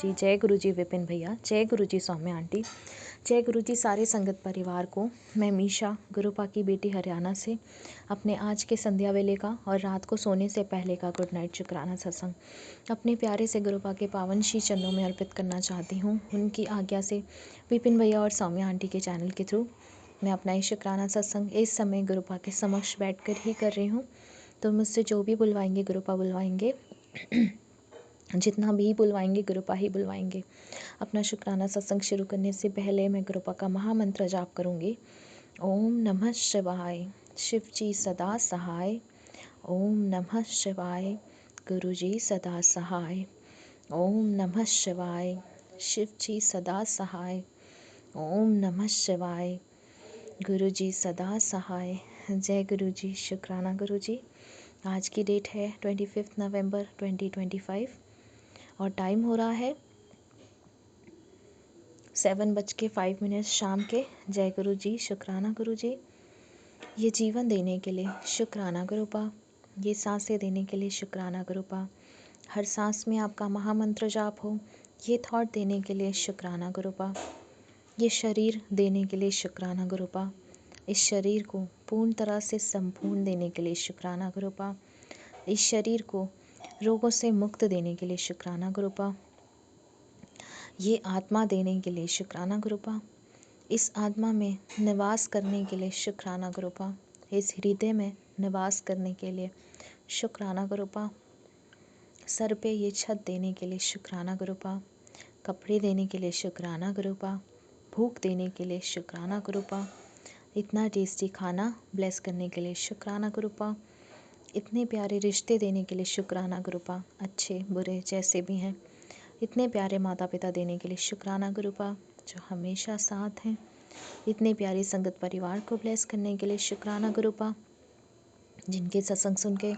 जी, जय गुरु जी विपिन भैया, जय गुरु जी सौम्या आंटी, जय गुरु जी सारे संगत परिवार को। मैं मीशा गुरुपा की बेटी हरियाणा से अपने आज के संध्या वेले का और रात को सोने से पहले का गुड नाइट शुक्राना सत्संग अपने प्यारे से गुरुपा के पावन शी चरणों में अर्पित करना चाहती हूँ। उनकी आज्ञा से विपिन भैया और सौम्या आंटी के चैनल के थ्रू मैं अपना ये शुक्राना सत्संग इस समय गुरुपा के समक्ष बैठकर ही कर रही हूँ। तो मुझसे जो भी बुलवाएंगे गुरुपा बुलवाएंगे, जितना भी बुलवाएंगे गुरुपा ही बुलवाएंगे। अपना शुक्राना सत्संग शुरू करने से पहले मैं गुरुपा का महामंत्र जाप करूँगी। ओम नमः शिवाय, शिव जी सदा सहाय। ओम नमः शिवाय, गुरु जी सदा सहाय। ओम नमः शिवाय, शिव जी सदा सहाय। ओम नमः शिवाय, गुरु जी सदा सहाय। जय गुरु जी। शुक्राना गुरु जी। आज की डेट है 25 नवंबर 2025 और टाइम हो रहा है 7:05 शाम के। जय गुरु जी। शुक्राना गुरु जी। ये जीवन देने के लिए शुक्राना गुरुपा, ये सांसें देने के लिए शुक्राना गुरुपा, हर सांस में आपका महामंत्र जाप हो, ये थॉट देने के लिए शुक्राना गुरुपा, ये शरीर देने के लिए शुक्राना गुरुपा, इस शरीर को पूर्ण तरह से संपूर्ण देने के लिए शुक्राना गुरुपा, इस शरीर को रोगों से मुक्त देने के लिए शुक्राना गुरुपा, ये आत्मा देने के लिए शुक्राना गुरुपा, इस आत्मा में निवास करने के लिए शुक्राना गुरुपा, इस हृदय में निवास करने के लिए शुक्राना गुरुपा, सर पे ये छत देने के लिए शुक्राना गुरुपा, कपड़े देने के लिए शुक्राना गुरुपा, भूख देने के लिए शुक्राना गुरुपा, इतना टेस्टी खाना ब्लेस करने के लिए शुक्राना गुरुपा, इतने प्यारे रिश्ते देने के लिए शुक्राना गुरुपा, अच्छे बुरे जैसे भी हैं, इतने प्यारे माता पिता देने के लिए शुक्राना गुरुपा जो हमेशा साथ हैं, इतने प्यारे संगत परिवार को ब्लेस करने के लिए शुक्राना गुरुपा, जिनके सत्संग सुन के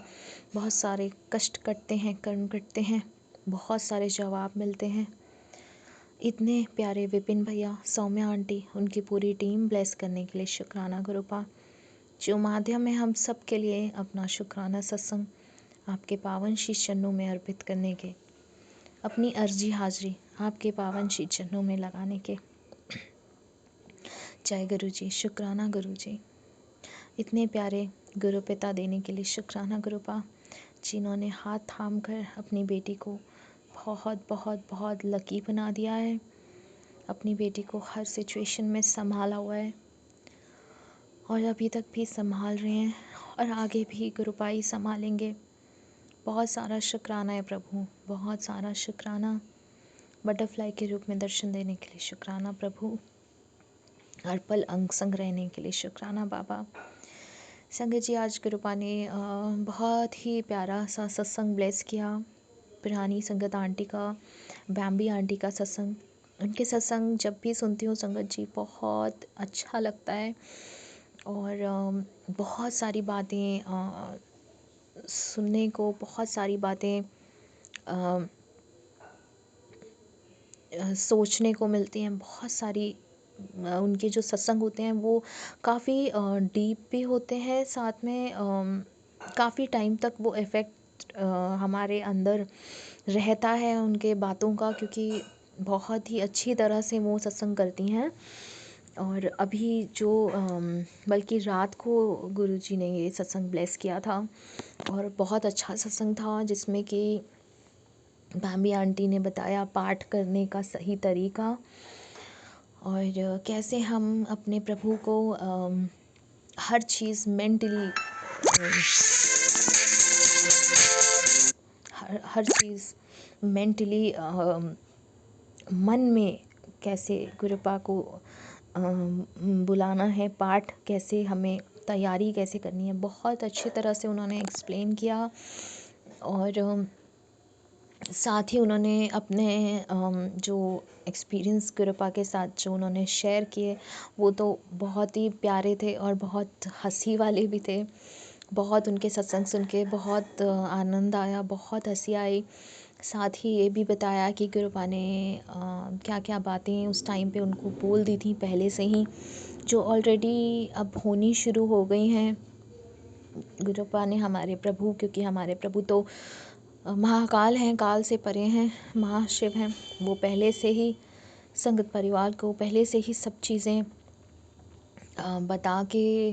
बहुत सारे कष्ट कटते हैं, कर्म कटते हैं, बहुत सारे जवाब मिलते हैं, इतने प्यारे विपिन भैया, सौम्या आंटी, उनकी पूरी टीम ब्लेस करने के लिए शुक्राना गुरुपा, जो माध्यम है हम सब के लिए अपना शुक्राना सत्संग आपके पावन शीश चरणों में अर्पित करने के, अपनी अर्जी हाजिरी आपके पावन शीश चरणों में लगाने के। जय गुरु जी। शुक्राना गुरु जी। इतने प्यारे गुरु पिता देने के लिए शुक्राना गुरुपा, जिन्होंने हाथ थाम कर अपनी बेटी को बहुत बहुत बहुत लकी बना दिया है, अपनी बेटी को हर सिचुएशन में संभाला हुआ है और अभी तक भी संभाल रहे हैं और आगे भी गुरुपा ही संभालेंगे। बहुत सारा शुक्राना है प्रभु, बहुत सारा शुक्राना। बटरफ्लाई के रूप में दर्शन देने के लिए शुक्राना प्रभु, हर पल अंग संग रहने के लिए शुक्राना बाबा। संगत जी, आज गुरुपा ने बहुत ही प्यारा सा सत्संग ब्लेस किया। पुरानी संगत आंटी का, बैम्बी आंटी का सत्संग, उनके सत्संग जब भी सुनती हूँ संगत जी बहुत अच्छा लगता है और बहुत सारी बातें सुनने को, बहुत सारी बातें सोचने को मिलती हैं। बहुत सारी उनके जो सत्संग होते हैं वो काफ़ी डीप भी होते हैं, साथ में काफ़ी टाइम तक वो इफ़ेक्ट हमारे अंदर रहता है उनके बातों का, क्योंकि बहुत ही अच्छी तरह से वो सत्संग करती हैं। और अभी जो बल्कि रात को गुरुजी ने ये सत्संग ब्लेस किया था और बहुत अच्छा सत्संग था, जिसमें कि भाभी आंटी ने बताया पाठ करने का सही तरीका और कैसे हम अपने प्रभु को हर चीज़ मेंटली हर चीज़ मेंटली मन में कैसे गुरुपा को बुलाना है, पाठ कैसे हमें तैयारी कैसे करनी है, बहुत अच्छी तरह से उन्होंने एक्सप्लेन किया। और साथ ही उन्होंने अपने जो एक्सपीरियंस गुरुपा के साथ जो उन्होंने शेयर किए वो तो बहुत ही प्यारे थे और बहुत हंसी वाले भी थे। बहुत उनके सत्संग सुन के बहुत आनंद आया, बहुत हंसी आई। साथ ही ये भी बताया कि गुरुपा ने क्या क्या बातें उस टाइम पे उनको बोल दी थी पहले से ही, जो ऑलरेडी अब होनी शुरू हो गई हैं। गुरुपा ने हमारे प्रभु, क्योंकि हमारे प्रभु तो महाकाल हैं, काल से परे हैं, महाशिव हैं। वो पहले से ही संगत परिवार को पहले से ही सब चीज़ें बता के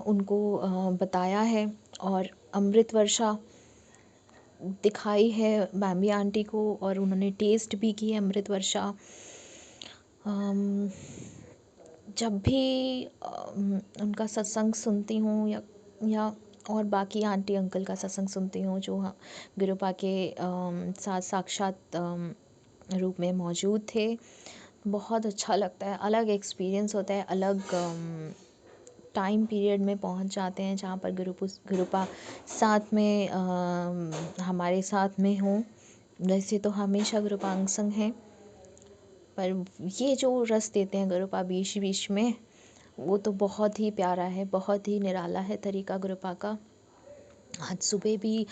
उनको बताया है और अमृत वर्षा दिखाई है बैम्बी आंटी को, और उन्होंने टेस्ट भी की है अमृत वर्षा। जब भी उनका सत्संग सुनती हूँ या और बाकी आंटी अंकल का सत्संग सुनती हूँ जो गुरुपा के साथ साक्षात रूप में मौजूद थे, बहुत अच्छा लगता है। अलग एक्सपीरियंस होता है, अलग टाइम पीरियड में पहुंच जाते हैं जहाँ पर गुरुपा साथ में हमारे साथ में हों। वैसे तो हमेशा गुरुपा अंग संग हैं, पर ये जो रस देते हैं गुरुपा बीच बीच में, वो तो बहुत ही प्यारा है, बहुत ही निराला है तरीका गुरुपा का। आज सुबह भी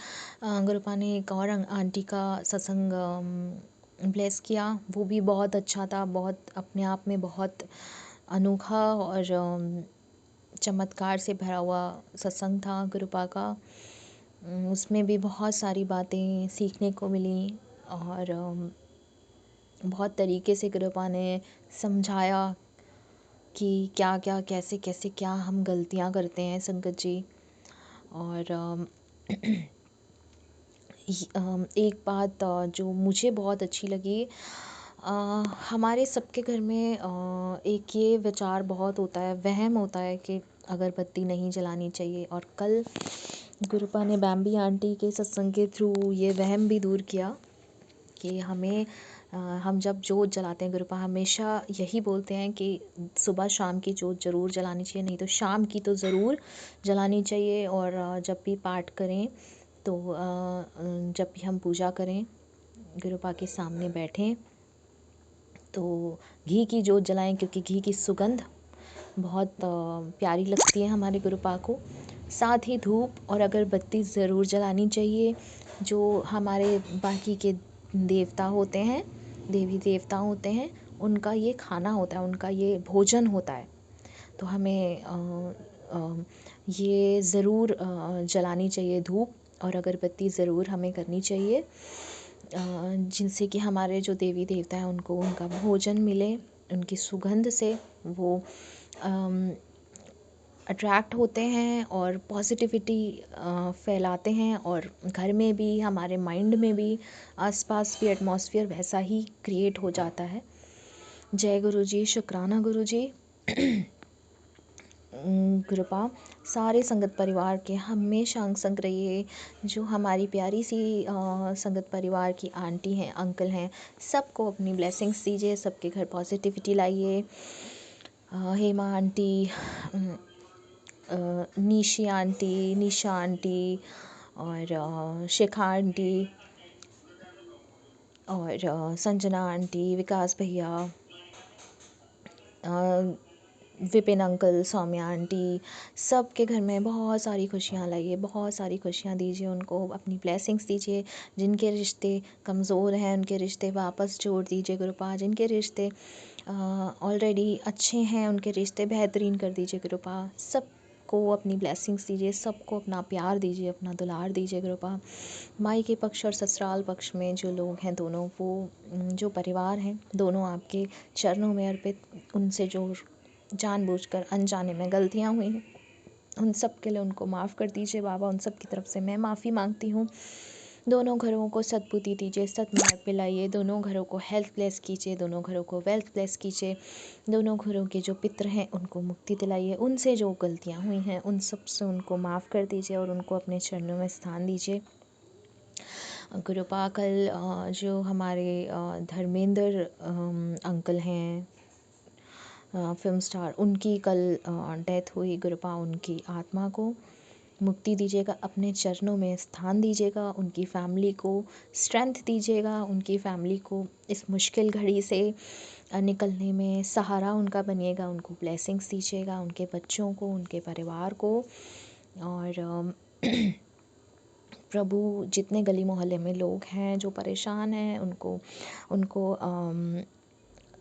गुरुपा ने एक और आंटी का सत्संग ब्लेस किया, वो भी बहुत अच्छा था, बहुत अपने आप में बहुत अनोखा और चमत्कार से भरा हुआ सत्संग था गुरुपा का। उसमें भी बहुत सारी बातें सीखने को मिली और बहुत तरीके से गुरुपा ने समझाया कि क्या क्या कैसे कैसे क्या हम गलतियां करते हैं संगत जी। और एक बात जो मुझे बहुत अच्छी लगी, हमारे सबके घर में एक ये विचार बहुत होता है, वहम होता है कि अगरबत्ती नहीं जलानी चाहिए। और कल गुरुपा ने बैम्बी आंटी के सत्संग के थ्रू ये वहम भी दूर किया कि हम जब जोत जलाते हैं, गुरुपा हमेशा यही बोलते हैं कि सुबह शाम की जोत ज़रूर जलानी चाहिए, नहीं तो शाम की तो ज़रूर जलानी चाहिए। और जब भी पाठ करें तो जब भी हम पूजा करें, गुरुपा के सामने बैठें तो घी की जोत जलाएं, क्योंकि घी की सुगंध बहुत प्यारी लगती है हमारे गुरुपा को। साथ ही धूप और अगरबत्ती ज़रूर जलानी चाहिए। जो हमारे बाकी के देवता होते हैं, देवी देवता होते हैं, उनका ये खाना होता है, उनका ये भोजन होता है। तो हमें ये ज़रूर जलानी चाहिए धूप और अगरबत्ती ज़रूर हमें करनी चाहिए, जिनसे कि हमारे जो देवी देवता हैं उनको उनका भोजन मिले, उनकी सुगंध से वो अट्रैक्ट होते हैं और पॉजिटिविटी फैलाते हैं, और घर में भी हमारे माइंड में भी आसपास भी एटमॉस्फेयर वैसा ही क्रिएट हो जाता है। जय गुरु जी, शुक्राना गुरु जी। कृपा सारे संगत परिवार के हमेशा अंग संग रहिए। जो हमारी प्यारी सी संगत परिवार की आंटी हैं, अंकल हैं, सबको अपनी ब्लेसिंग्स दीजिए, सबके घर पॉजिटिविटी लाइए। हेमा आंटी, निशी आंटी, निशा आंटी और शिखा आंटी और संजना आंटी, विकास भैया, विपिन अंकल, सौम्या आंटी, सब के घर में बहुत सारी खुशियाँ लाइए, बहुत सारी खुशियाँ दीजिए उनको, अपनी ब्लेसिंग्स दीजिए। जिनके रिश्ते कमज़ोर हैं उनके रिश्ते वापस जोड़ दीजिए गुरुपा, जिनके रिश्ते ऑलरेडी अच्छे हैं उनके रिश्ते बेहतरीन कर दीजिए गुरुपा। सबको अपनी ब्लेसिंग्स दीजिए, सबको अपना प्यार दीजिए, अपना दुलार दीजिए गुरुपा। माई के पक्ष और ससुराल पक्ष में जो लोग हैं दोनों, वो जो परिवार हैं दोनों आपके चरणों में अर्पित। उनसे जो जानबूझकर अनजाने में गलतियाँ हुई हैं उन सब के लिए उनको माफ़ कर दीजिए बाबा। उन सब की तरफ से मैं माफ़ी मांगती हूँ। दोनों घरों को सद्बुद्धि दीजिए, सद्मार्ग पे लाइए, दोनों घरों को हेल्थ ब्लेस कीजिए, दोनों घरों को वेल्थ ब्लेस कीजिए, दोनों घरों के जो पितर हैं उनको मुक्ति दिलाइए। उनसे जो गलतियाँ हुई हैं उन सब से उनको माफ़ कर दीजिए और उनको अपने चरणों में स्थान दीजिए गुरुपा। कल जो हमारे धर्मेंद्र अंकल हैं, फिल्म स्टार, उनकी कल डेथ हुई गुरुपा। उनकी आत्मा को मुक्ति दीजिएगा, अपने चरणों में स्थान दीजिएगा, उनकी फैमिली को स्ट्रेंथ दीजिएगा, उनकी फैमिली को इस मुश्किल घड़ी से निकलने में सहारा उनका बनिएगा, उनको ब्लेसिंग्स दीजिएगा, उनके बच्चों को, उनके परिवार को। और प्रभु जितने गली मोहल्ले में लोग हैं जो परेशान हैं उनको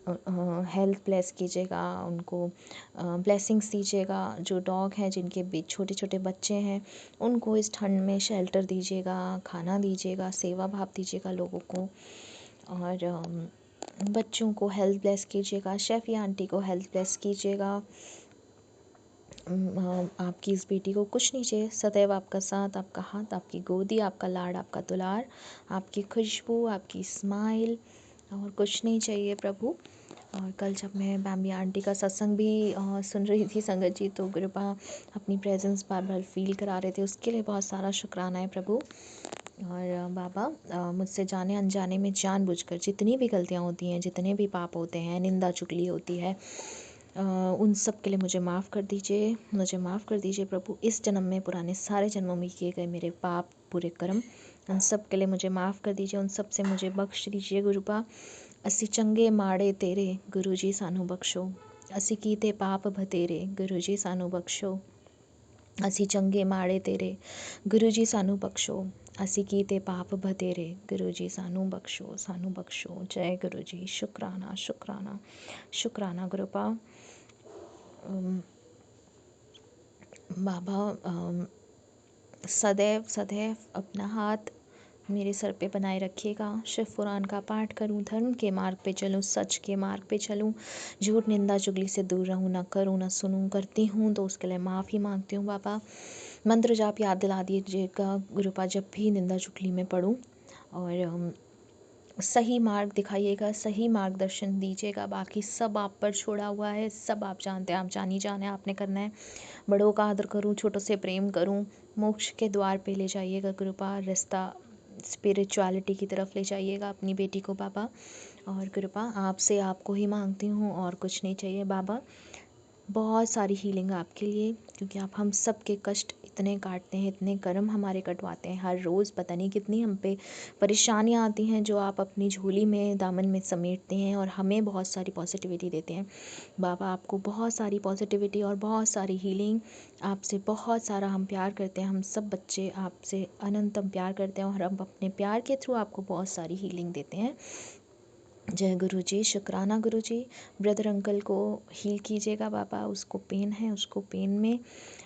हेल्थ ब्लेस कीजिएगा, उनको ब्लेसिंग्स दीजिएगा। जो डॉग हैं जिनके बीच छोटे छोटे बच्चे हैं उनको इस ठंड में शेल्टर दीजिएगा, खाना दीजिएगा, सेवा भाव दीजिएगा लोगों को। और बच्चों को हेल्थ ब्लेस कीजिएगा, शेफ़ी आंटी को हेल्थ ब्लेस कीजिएगा। आपकी इस बेटी को कुछ नहीं चाहिए, सदैव आपका साथ, आपका हाथ, आपकी गोदी, आपका लाड, आपका दुलार, आपकी खुशबू, आपकी स्माइल, और कुछ नहीं चाहिए प्रभु। और कल जब मैं बैम्बी आंटी का सत्संग भी सुन रही थी संगत जी, तो कृपा अपनी प्रेजेंस बार बार फील करा रहे थे, उसके लिए बहुत सारा शुक्राना है प्रभु। और बाबा मुझसे जाने अनजाने में जानबूझकर जितनी भी गलतियाँ होती हैं, जितने भी पाप होते हैं, निंदा चुगली होती है, उन सब के लिए मुझे माफ़ कर दीजिए, मुझे माफ़ कर दीजिए प्रभु। इस जन्म में, पुराने सारे जन्मों में किए गए मेरे पाप, बुरे कर्म, उन सब के लिए मुझे माफ़ कर दीजिए, उन सब से मुझे बख्श दीजिए गुरुपा। असी चंगे माड़े तेरे गुरु जी सानू बख्शो, असी कीते पाप भतेरे गुरु जी सानू बख्शो, असी चंगे माड़े तेरे गुरु जी सानू बख्शो, असी कीते पाप भतेरे गुरु जी सानू बख्शो, सानू बख्शो। जय गुरु जी। शुक्राना शुक्राना शुक्राना गुरुपा। बाबा सदैव सदैव अपना हाथ मेरे सर पे बनाए रखिएगा। शिव पुराण का पाठ करूं, धर्म के मार्ग पे चलूं, सच के मार्ग पे चलूं, झूठ निंदा चुगली से दूर रहूं, ना करूं ना सुनूं, करती हूं तो उसके लिए माफ़ी मांगती हूं बाबा। मंत्र जाप याद दिला दीजिएगा गुरुपा जब भी निंदा चुगली में पढ़ूं, और सही मार्ग दिखाइएगा, सही मार्गदर्शन दीजिएगा। बाकी सब आप पर छोड़ा हुआ है, सब आप जानते हैं, आप जानी जाने आपने करना है। बड़ों का आदर करूं, छोटों से प्रेम करूं, मोक्ष के द्वार पे ले जाइएगा कृपा, रास्ता स्पिरिचुअलिटी की तरफ ले जाइएगा अपनी बेटी को बाबा। और कृपा आपसे आपको ही मांगती हूँ, और कुछ नहीं चाहिए बाबा। बहुत सारी हीलिंग आपके लिए, क्योंकि आप हम सब के कष्ट इतने काटते हैं, इतने कर्म हमारे कटवाते हैं हर रोज़, पता नहीं कितनी हम पे परेशानियाँ आती हैं जो आप अपनी झोली में, दामन में समेटते हैं, और हमें बहुत सारी पॉजिटिविटी देते हैं बाबा। आपको बहुत सारी पॉजिटिविटी और बहुत सारी हीलिंग, आपसे बहुत सारा हम प्यार करते हैं, हम सब बच्चे आपसे अनंतम प्यार करते हैं, और हम अपने प्यार के थ्रू आपको बहुत सारी हीलिंग देते हैं। जय गुरु जी। शुक्राना गुरु जी। ब्रदर अंकल को हील कीजिएगा बाबा, उसको पेन है, उसको पेन में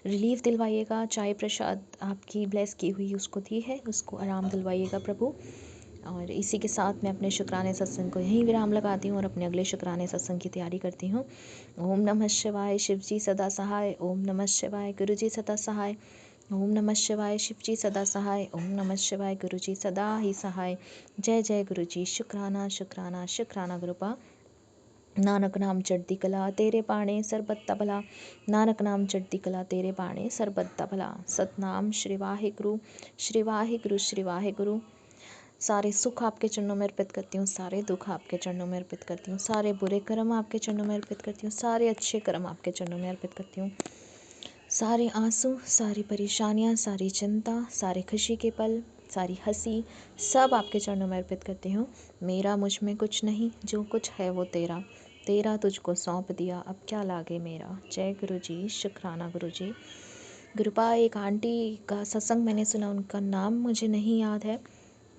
रिलीफ दिलवाइएगा। चाय प्रसाद आपकी ब्लेस की हुई उसको दी है, उसको आराम दिलवाइएगा प्रभु। और इसी के साथ मैं अपने शुक्राने सत्संग को यहीं विराम लगाती हूँ और अपने अगले शुक्राने सत्संग की तैयारी करती हूँ। ओम नमः शिवाय, शिव जी सदा सहाय। ओम नमः शिवाय, गुरु जी सदा सहाय। ओम नमः शिवाय, शिव जी सदा सहाय। ओम नमः शिवाय, गुरु जी सदा ही सहाय। जय जय गुरु जी। शुक्राना शुक्राना शुक्राना गुरुपा। नानक नाम चढ़ती कला तेरे बाणे सरबत्ता भला, नानक नाम चढ़ती कला तेरे बाणे सरबत्ता भला। सतनाम श्री वाहिगुरु, श्री वाहिगुरु, श्री वाहिगुरु। सारे सुख आपके चरणों में अर्पित करती हूँ, सारे दुख आपके चरणों में अर्पित करती हूँ, सारे बुरे कर्म आपके चरणों में अर्पित करती हूँ, सारे अच्छे कर्म आपके चरणों में अर्पित करती हूँ। सारे आंसू, सारी परेशानियाँ, सारी चिंता, सारे खुशी के पल, सारी हंसी, सब आपके चरणों में अर्पित करती हूँ। मेरा मुझ में कुछ नहीं, जो कुछ है वो तेरा, तेरा तुझको सौंप दिया, अब क्या लागे मेरा। जय गुरु जी। शुक्राना गुरु जी। गुरुपा एक आंटी का सत्संग मैंने सुना, उनका नाम मुझे नहीं याद है,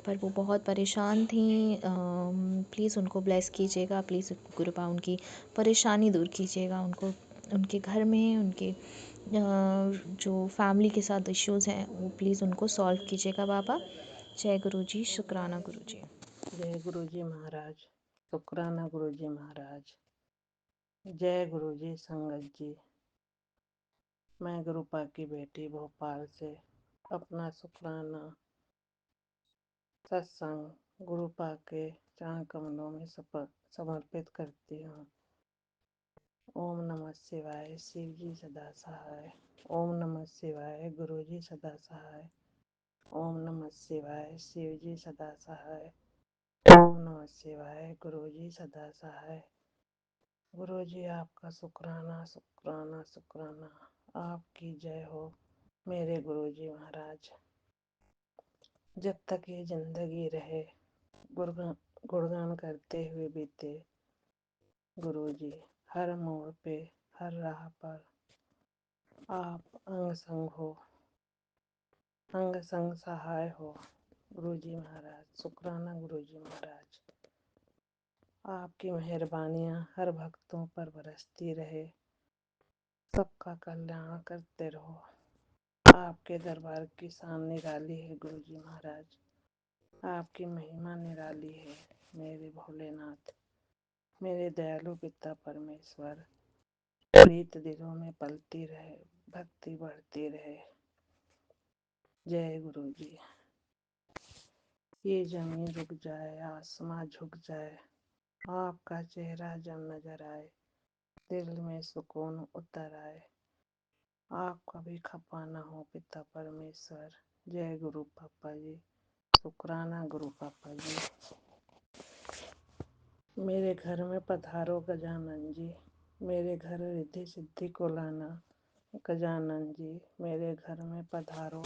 पर वो बहुत परेशान थी। प्लीज़ उनको ब्लेस कीजिएगा, प्लीज़ गुरुपा उनकी परेशानी दूर कीजिएगा, उनको उनके घर में उनके जो फैमिली के साथ इश्यूज़ हैं वो प्लीज़ उनको सॉल्व कीजिएगा बाबा। जय गुरु जी। शुक्राना गुरु जी। जय गुरु जी महाराज। शुक्राना गुरु जी महाराज। जय गुरु जी संगत जी। मैं गुरुपा की बेटी भोपाल से अपना शुक्राना सत्संग गुरुपा के चरण कमलों में समर्पित करती हूँ। ओम नमः शिवाय, शिव जी सदा सहाय। ओम नमः शिवाय, गुरु जी सदा सहाय। ओम नमः शिवाय, शिव जी सदा सहाय। ओम नमः शिवाय, गुरु जी सदा सहाय। गुरु जी आपका शुक्राना शुक्राना शुक्राना। आपकी जय हो मेरे गुरु जी महाराज। जब तक ये जिंदगी रहे गुणगान गुणगान करते हुए बीते गुरु जी। हर मोड़ पे, हर राह पर आप अंग संग हो, अंग संग सहाय हो गुरु जी महाराज। शुक्राना गुरु जी महाराज। आपकी मेहरबानियाँ हर भक्तों पर बरसती रहे, सबका कल्याण करते रहो। आपके दरबार की शान निराली है गुरुजी महाराज, आपकी महिमा निराली है मेरे भोलेनाथ, मेरे दयालु पिता परमेश्वर। प्रीत दिलों में पलती रहे, भक्ति बढ़ती रहे। जय गुरु जी। ये जमीन रुक जाए, आसमां झुक जाए, आपका चेहरा जब नजर आए, दिल में सुकून उतर आए। आप कभी खफा न हो पिता परमेश्वर। जय गुरु पापा जी, शुक्राना गुरु पापा जी। मेरे घर में पधारो गजानन जी, मेरे घर रिद्धि सिद्धि को लाना। गजानन जी मेरे घर में पधारो,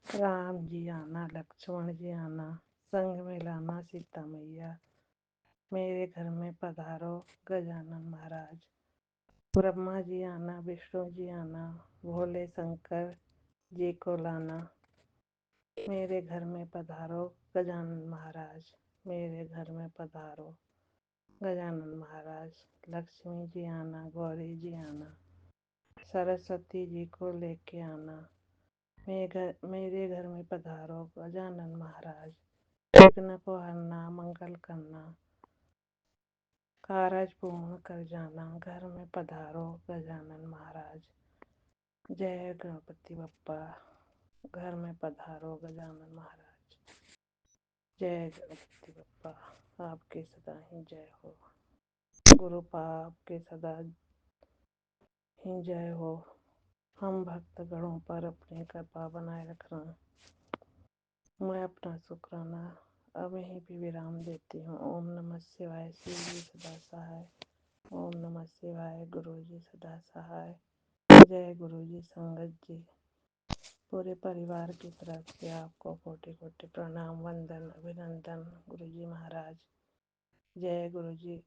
राम जी आना, लक्ष्मण जी आना, संग में लाना सीता मैया। मेरे घर में पधारो गजानन महाराज, ब्रह्मा जी आना, विष्णु जी आना, भोले शंकर जी को लाना। मेरे घर में पधारो गजानन महाराज, मेरे घर में पधारो गजानन महाराज। लक्ष्मी जी आना, गौरी जी आना, सरस्वती जी को लेके आना। मेरे घर में पधारो गजानन महाराज, विघ्न को हरना, मंगल करना, कारज पूर्ण कर जाना। घर में पधारो गजानन महाराज। जय गणपति बप्पा, घर में पधारो गजानन महाराज। जय गणपति बप्पा, आपके सदा ही जय हो। गुरु पाप के सदा ही जय हो। हम भक्त गणों पर अपनी कृपा बनाए रखना। मैं अपना शुक्राना अब यहीं पे विराम देती हूँ। ओम नमः शिवाय। शिव जी सदा सहाय। ओम नमः शिवाय। गुरु जी सदा सहाय। जय गुरु जी। संगत जी, पूरे परिवार की तरफ से आपको कोटि कोटि प्रणाम, वंदन, अभिनंदन गुरु जी महाराज। जय गुरु जी।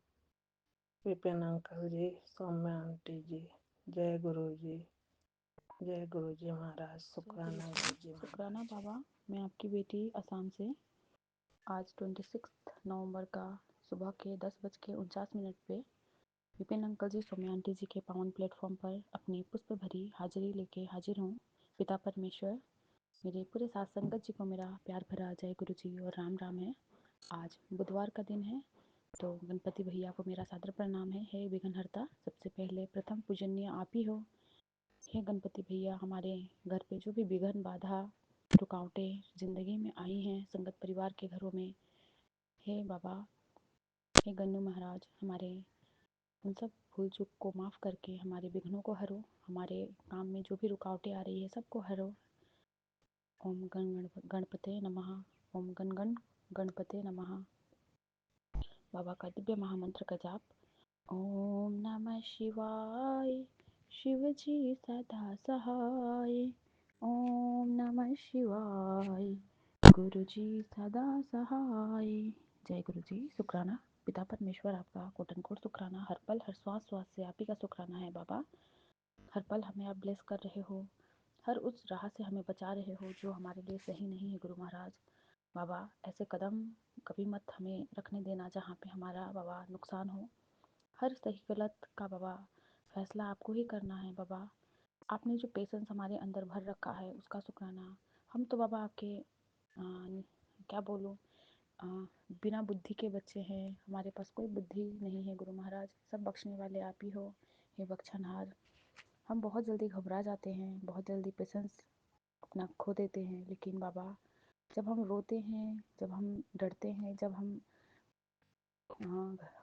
विपिन अंकल जी, सौम्या आंटी जी, जय गुरु जी। जय गुरु जी महाराज। शुक्राना गुरु जी महाराज। शुक्राना बाबा, मैं आपकी बेटी असम से आज 26 नवंबर का सुबह के 10:49 पे विपिन अंकल जी, सौम्या आंटी जी के पावन प्लेटफॉर्म पर अपनी पुष्प भरी हाजिरी लेके हाजिर हूँ। पिता परमेश्वर, मेरे पूरे साथ संगत जी को मेरा प्यार भरा जय गुरु जी और राम राम है। आज बुधवार का दिन है, तो गणपति भैया को मेरा सादर प्रणाम है। हे विघ्नहर्ता, सबसे पहले प्रथम पूजनीय आप ही हो। हे गणपति भैया, हमारे घर पे जो भी विघ्न, बाधा, रुकावटें ज़िंदगी में आई हैं संगत परिवार के घरों में, हे बाबा, हे गन्नू महाराज, हमारे उन सब भूल चूक को माफ़ करके हमारे विघ्नों को हरो, हमारे काम में जो भी रुकावटें आ रही है सबको हरो। ओम गण गणपते नमः। ओम गण गण गणपते नमः। बाबा का दिव्य महामंत्र का जाप। ओम नमः शिवाय, शिव जी सदा सहाय। ओम नमः शिवाय, गुरु जी सदा सहाय। जय गुरु जी। शुक्राना पिता परमेश्वर, आपका कोटन कोट शुक्राना। हर पल हर श्वास श्वास से आप ही का शुक्राना है बाबा। हर पल हमें आप ब्लेस कर रहे हो, हर उस राह से हमें बचा रहे हो जो हमारे लिए सही नहीं है गुरु महाराज। बाबा, ऐसे कदम कभी मत हमें रखने देना जहाँ पे हमारा बाबा नुकसान हो। हर सही गलत का बाबा फैसला आपको ही करना है बाबा। आपने जो पेशेंस हमारे अंदर भर रखा है उसका शुक्राना। हम तो बाबा आपके क्या बोलूँ, बिना बुद्धि के बच्चे हैं, हमारे पास कोई बुद्धि नहीं है गुरु महाराज। सब बख्शने वाले आप ही हो, हे बख्शनहार। हम बहुत जल्दी घबरा जाते हैं, बहुत जल्दी पेशेंस अपना खो देते हैं, लेकिन बाबा जब हम रोते हैं, जब हम डरते हैं, जब हम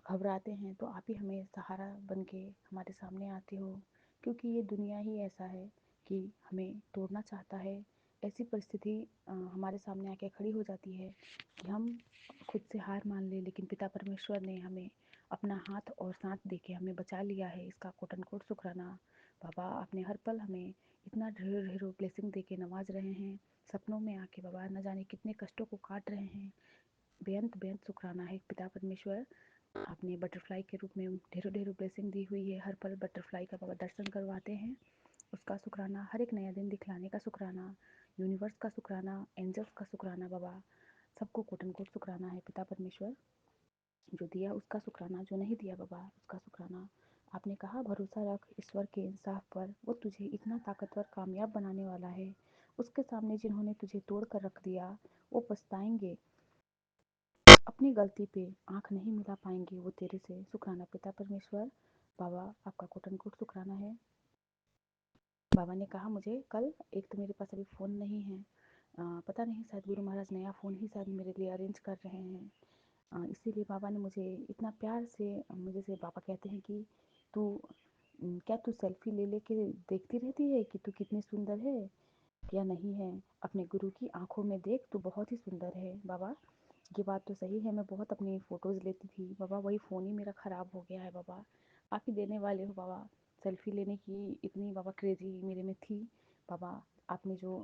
घबराते हैं, तो आप ही हमें सहारा बन के हमारे सामने आते हो। क्योंकि ये दुनिया ही ऐसा है कि हमें तोड़ना चाहता है। ऐसी परिस्थिति हमारे सामने आके खड़ी हो जाती है कि हम खुद से हार मान लें, लेकिन पिता परमेश्वर ने हमें अपना हाथ और साथ दे के हमें बचा लिया है। इसका कोटन कोट शुक्राना बाबा। आपने हर पल हमें इतना ढेरों ढेरों ब्लेसिंग दे के नवाज रहे हैं। सपनों में आके बाबा न जाने कितने कष्टों को काट रहे हैं। बेअंत बेअंत शुक्राना है पिता परमेश्वर। आपने बटरफ्लाई के रूप में ढेरों ढेरों ब्लेसिंग दी हुई है। हर पल बटरफ्लाई का बाबा दर्शन करवाते हैं, उसका शुक्राना। हर एक नया दिन दिखलाने का शुक्राना, यूनिवर्स का शुक्राना, एंजल्स का शुक्राना बाबा। सबको कोटन कोट शुक्राना है पिता परमेश्वर। जो दिया उसका शुक्राना, जो नहीं दिया बाबा उसका शुक्राना। आपने कहा भरोसा रख ईश्वर के इंसाफ पर, वो तुझे इतना ताकतवर कामयाब बनाने वाला है। उसके सामने जिन्होंने तुझे तोड़ कर रख दिया वो पछताएंगे, अपनी गलती पे आंख नहीं मिला पाएंगे वो तेरे से। शुक्राना पिता परमेश्वर, बाबा आपका कोटन कोट शुक्राना है। बाबा ने कहा मुझे कल, एक तो मेरे पास अभी फ़ोन नहीं है, पता नहीं शायद गुरु महाराज नया फ़ोन ही शायद मेरे लिए अरेंज कर रहे हैं। इसीलिए बाबा ने मुझे इतना प्यार से, मुझे से बाबा कहते हैं कि तू क्या तू सेल्फी ले लेके देखती रहती है कि तू कितनी सुंदर है या नहीं है? अपने गुरु की आंखों में देख, तू बहुत ही सुंदर है बाबा। ये बात तो सही है, मैं बहुत अपनी फ़ोटोज़ लेती थी बाबा, वही फ़ोन ही मेरा ख़राब हो गया है बाबा। आप ही देने वाले हो बाबा। सेल्फ़ी लेने की इतनी बाबा क्रेज़ी मेरे में थी बाबा। आपने जो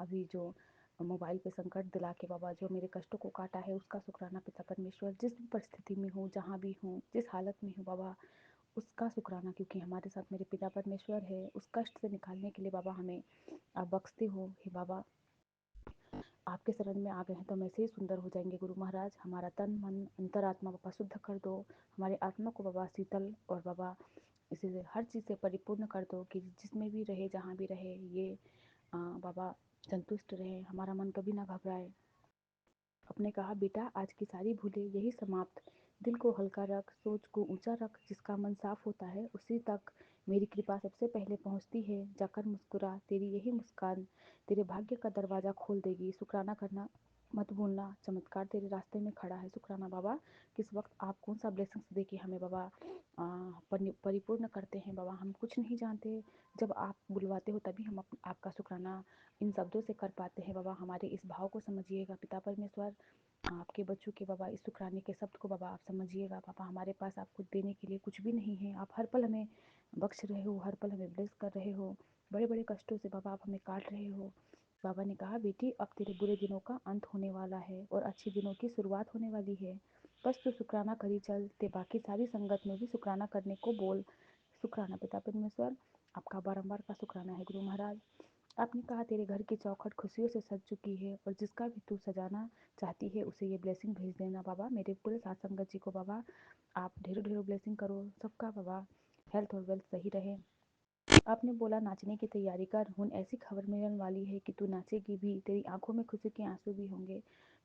अभी जो मोबाइल पे संकट दिला के बाबा जो मेरे कष्टों को काटा है उसका शुक्राना पिता परमेश्वर। जिस भी परिस्थिति में हूँ, जहाँ भी हूँ, जिस हालत में हूँ बाबा, उसका शुक्राना, क्योंकि हमारे साथ मेरे पिता परमेश्वर है। उस कष्ट से निकालने के लिए बाबा हमें आप बख्शते हो। हे बाबा, आपके शरण में आ गए हैं तो हम ऐसे ही सुंदर हो जाएंगे गुरु महाराज। हमारा तन मन अंतरात्मा बाबा शुद्ध कर दो, हमारे आत्मा को बाबा शीतल और बाबा इसे हर चीज़ से परिपूर्ण कर दो कि जिसमें भी रहे, जहाँ भी रहे, ये बाबा संतुष्ट रहे, हमारा मन कभी ना घबराए। आपने कहा बेटा आज की सारी भूलें यही समाप्त, दिल को हल्का रख, सोच को ऊंचा रख, जिसका मन साफ होता है उसी तक मेरी कृपा सबसे पहले पहुंचती है। जाकर मुस्कुरा, तेरी यही मुस्कान तेरे भाग्य का दरवाज़ा खोल देगी। शुक्राना करना मत भूलना, चमत्कार तेरे रास्ते में खड़ा है। शुक्राना बाबा, किस वक्त आप कौन सा ब्लेसिंग्स दे के हमें बाबा परिपूर्ण करते हैं बाबा, हम कुछ नहीं जानते। जब आप बुलवाते हो तभी हम आपका शुक्राना इन शब्दों से कर पाते हैं बाबा। हमारे इस भाव को समझिएगा पिता परमेश्वर। आपके बच्चों के बाबा इस शुक्राने के शब्द को बाबा आप समझिएगा बाबा। हमारे पास आपको देने के लिए कुछ भी नहीं है, आप हर पल हमें बख्श रहे हो, हर पल हमें ब्लेस कर रहे हो। बड़े बड़े कष्टों से बाबा आप हमें काट रहे हो। बाबा ने कहा बेटी अब तेरे बुरे दिनों का अंत होने वाला है और अच्छे दिनों की शुरुआत होने वाली है। बस तू शुक्राना करी चल, ते बाकी सारी संगत में भी शुक्राना करने को बोल। शुक्राना पिता परमेश्वर, आपका बारंबार का शुक्राना है गुरु महाराज। आपने कहा तेरे घर की चौखट खुशियों से सज चुकी है और जिसका भी तू सजाना चाहती है उसे ये ब्लेसिंग भेज देना बाबा। मेरे पूरे साथ संगत जी को बाबा आप ढेरों ढेरों ब्लेसिंग करो, सबका बाबा हेल्थ और वेल्थ सही रहे। आपने बोला नाचने की तैयारी कर, हुन ऐसी खबर मिलने वाली है कि तू नाचेगी भी, तेरी आंखों में खुशी के आंसू भी होंगे।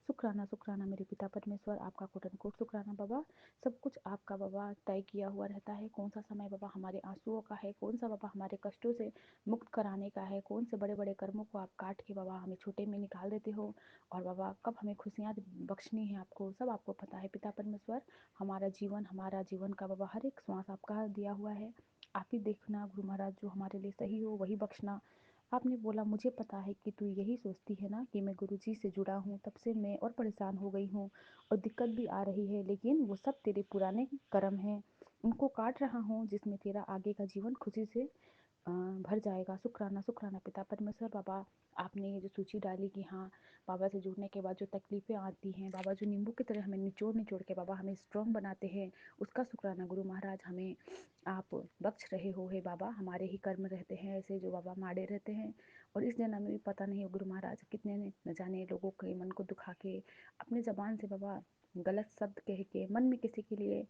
शुक्राना शुक्राना मेरे पिता परमेश्वर, आपका कोटन कोट शुक्राना बाबा। सब कुछ आपका बाबा तय किया हुआ रहता है, कौन सा समय बाबा हमारे आंसुओं का है, कौन सा बाबा हमारे कष्टों से मुक्त कराने का है, कौन से बड़े बड़े कर्मों को आप काट के बाबा हमें छोटे में निकाल देते हो, और बाबा कब हमें खुशियाँ बख्शनी है आपको सब आपको पता है पिता परमेश्वर। हमारा जीवन का बाबा हर एक श्वास आपका दिया हुआ है। आप ही देखना गुरु महाराज, जो हमारे लिए सही हो वही बख्शना। आपने बोला मुझे पता है कि तू यही सोचती है ना कि मैं गुरु जी से जुड़ा हूँ, तब से मैं और परेशान हो गई हूँ और दिक्कत भी आ रही है, लेकिन वो सब तेरे पुराने कर्म हैं, उनको काट रहा हूँ जिसमें तेरा आगे का जीवन खुशी से भर जाएगा। शुक्राना शुक्राना पिता परमेश्वर बाबा। आपने ये जो सूची डाली कि हाँ बाबा से जुड़ने के बाद जो तकलीफ़ें आती हैं बाबा, जो नींबू की तरह हमें निचोड़ निचोड़ के बाबा हमें स्ट्रॉन्ग बनाते हैं, उसका शुक्राना गुरु महाराज हमें आप बख्श रहे हो। हे बाबा, हमारे ही कर्म रहते हैं ऐसे जो बाबा माड़े रहते हैं, और इस जन्म में भी पता नहीं गुरु महाराज कितने ने न जाने लोगों के मन को दुखा के अपने ज़बान से बाबा गलत शब्द कह के मन में किसी के लिए